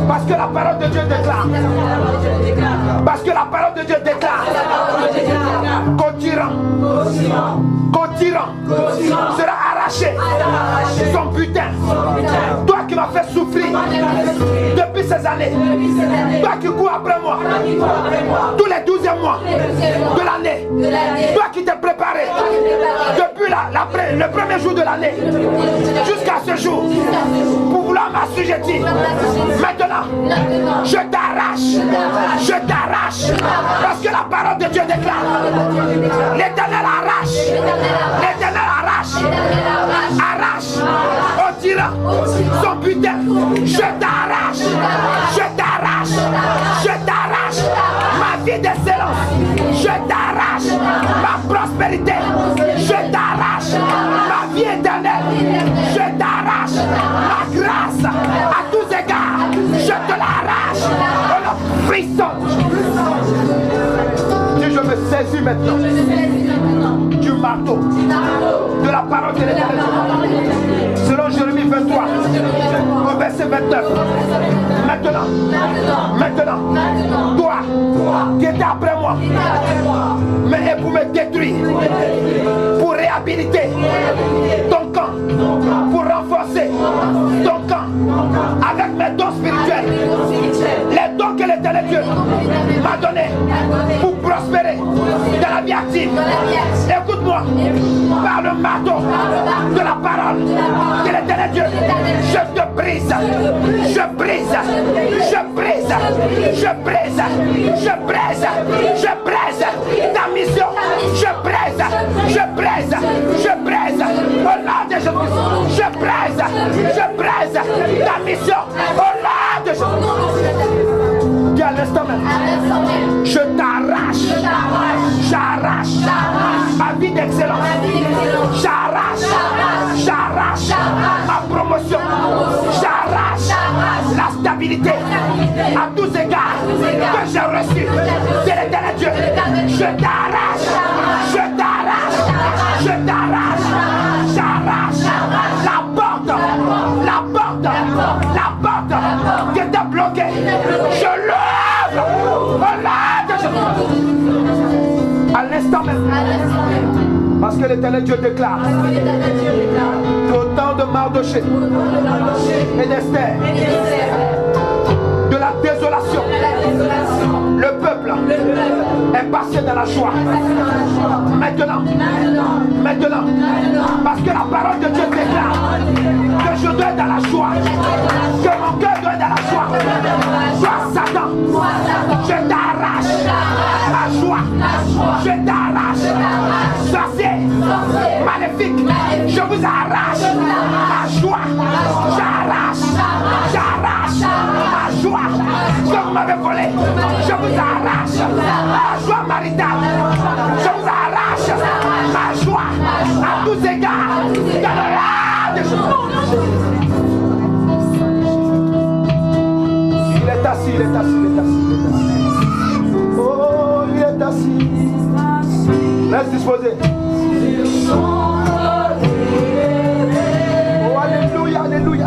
Parce que la parole de Dieu déclare. Parce que la parole de Dieu déclare. Qu'au tyran sera arraché son butin. Toi qui m'as fait souffrir depuis ces années. Toi qui cours après moi. Tous les 12e mois de l'année. Toi qui t'es préparé depuis le premier jour de l'année jusqu'à ce jour pour vouloir m'assujettir. Maintenant, je t'arrache, parce que la parole de Dieu déclare. L'Éternel arrache au tyran son butin. Je t'arrache ma vie d'excellence. Je t'arrache ma prospérité. Je t'arrache ma vie éternelle. Je t'arrache ma grâce à tous égards. Je te l'arrache. On a frisson. Si je me saisis maintenant du marteau, de la parole de l'Éternel, selon Jérémie 23, au verset 29. Maintenant, toi qui étais après moi, mais pour me détruire, pour réhabiliter ton camp, pour renforcer ton camp avec mes dons spirituels, les dons que l'Éternel l'Éternel Dieu m'a donné pour prospérer dans la vie active. Écoute-moi, par le marteau de la parole de l'Éternel Dieu, je te brise, je brise, je brise, je brise, je brise, je brise ta mission, je brise, je brise, je brise, au nom de Jésus, je brise ta mission, au nom de Jésus. Dis à l'instant même, je t'arrache, j'arrache ma vie d'excellence, j'arrache ma promotion, j'arrache la stabilité à tous égards que j'ai reçu de l'Éternel Dieu. Je t'arrache, j'arrache la porte qui était bloquée. Je l'ouvre au nom de Jésus. À l'instant même. Parce que l'Éternel Dieu déclare qu'au temps de Mardoché et d'Esther, de la désolation, le peuple est passé dans la joie. Maintenant, parce que la parole de Dieu déclare que je dois être dans la joie, que mon cœur doit être dans la joie. Toi, Satan, je t'arrache la joie, je t'arrache, sorcier, maléfique, je vous arrache la joie, j'arrache la joie que vous m'avez volé, je vous arrache la joie maritale, je vous arrache la joie à tous égards, dans le nom de Jésus. Il est assis, il est assis, il est assis, il est assis. Oh, il est assis. Reste disposé. Oh, alléluia, alléluia.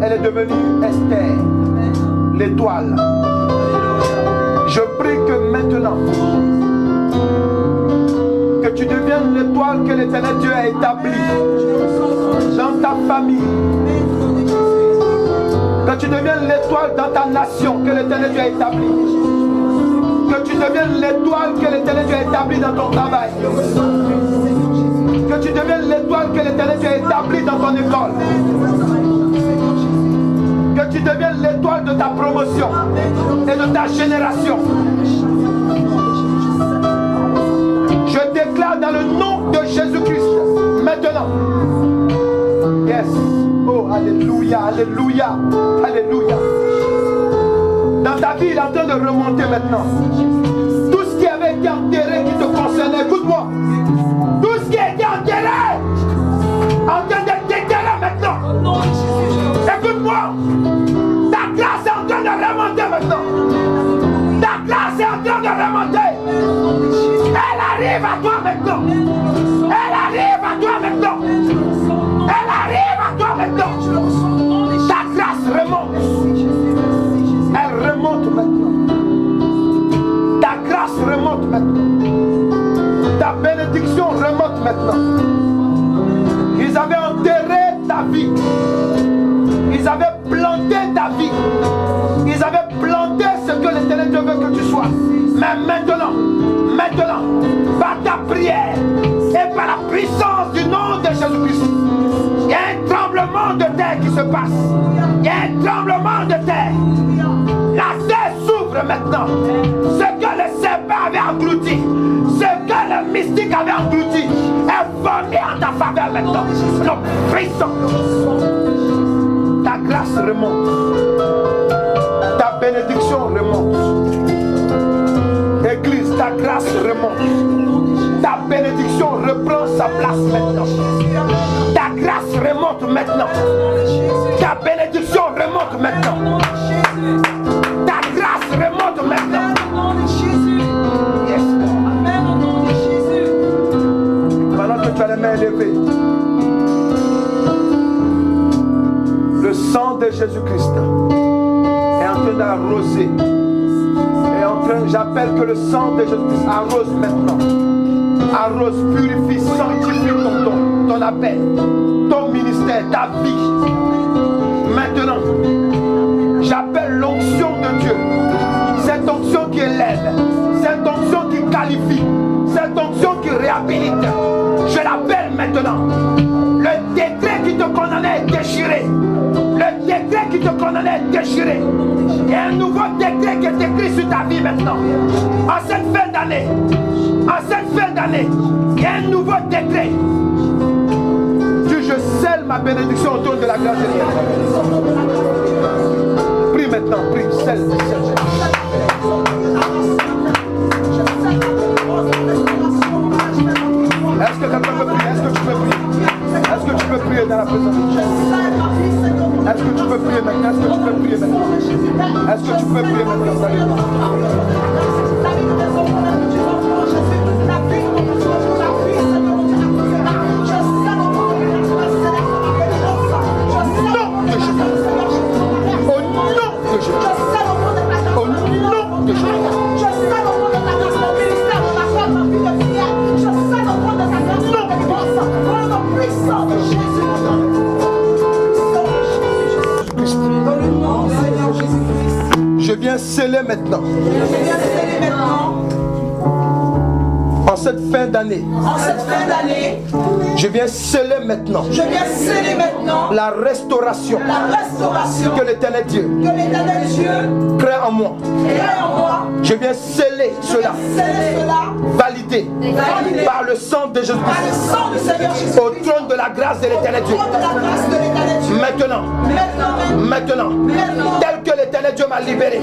Elle est devenue Esther, l'étoile. Je prie que maintenant, que tu deviennes l'étoile que l'Éternel Dieu a établie dans ta famille. Que tu deviennes l'étoile dans ta nation que l'Éternel Dieu a établie. Que tu deviennes l'étoile que l'Éternel Dieu a établie dans ton travail. Que tu deviennes l'étoile que l'Éternel Dieu a établie dans ton école. Que tu deviennes l'étoile de ta promotion et de ta génération. Je déclare dans le nom de Jésus-Christ, maintenant. Yes. Oh, alléluia, alléluia, alléluia. Dans ta vie, il est en train de remonter maintenant. Tout ce qui avait été enterré qui te concernait, écoute-moi. Tout ce qui a été enterré, en train de déterrer maintenant. Écoute-moi. Ta grâce est en train de remonter maintenant. Ta grâce est en train de remonter. Elle arrive à toi maintenant. Elle arrive à toi maintenant. Elle arrive à toi maintenant. Ta grâce remonte. Elle remonte maintenant. Ta grâce remonte maintenant. Ta bénédiction remonte maintenant. Ils avaient enterré ta vie. Ils avaient planté ta vie. Ils avaient planté ce que l'Éternel Dieu veut que tu sois. Mais maintenant, Maintenant, par ta prière et par la puissance du nom de Jésus-Christ, il y a un tremblement de terre qui se passe. Il y a un tremblement de terre. La terre s'ouvre maintenant. Ce que le serpent avait englouti, ce que le mystique avait englouti, est formé en ta faveur maintenant. Non, puissant. Ta grâce remonte. Ta bénédiction remonte. Église, ta grâce remonte. Ta bénédiction reprend sa place maintenant. Ta grâce remonte maintenant. Ta bénédiction remonte maintenant. Ta grâce remonte maintenant. Yes. Pendant que tu as les mains élevées, le sang de Jésus-Christ est en train d'arroser. J'appelle que le sang de Jésus-Christ arrose maintenant. Arrose, purifie, sanctifie ton appel, ton ministère, ta vie. Maintenant, j'appelle l'onction de Dieu. Cette onction qui élève, cette onction qui qualifie, cette onction qui réhabilite. Je l'appelle maintenant. Le décret qui te condamnait est déchiré. Le décret qui te condamnait est déchiré. Il y a un nouveau décret qui est écrit sur ta vie maintenant. En cette fin d'année, il y a un nouveau décret. Dieu, je scelle ma bénédiction autour de la grâce de Dieu. Prie maintenant, prie, scelle. Est-ce que quelqu'un peut prier? Est-ce que tu peux prier? Est-ce que tu peux prier dans la présence de Dieu? Est-ce que tu peux prier maintenant? Est-ce que tu peux prier maintenant? Est-ce que tu peux prier maintenant? Je viens sceller maintenant. En cette fin d'année. Je viens sceller maintenant. La restauration. Que l'Éternel Dieu crée en moi. Je viens sceller cela. Validé par le sang de Jésus-Christ. Au trône de la grâce de l'Éternel Dieu. Maintenant, tel que l'Éternel Dieu m'a libéré,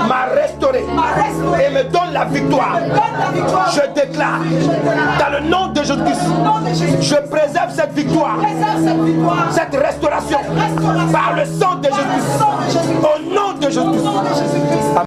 m'a restauré et me donne la victoire. Je déclare dans le nom de Jésus-Christ, je préserve cette victoire, cette restauration par le sang de Jésus-Christ. Au nom de Jésus-Christ.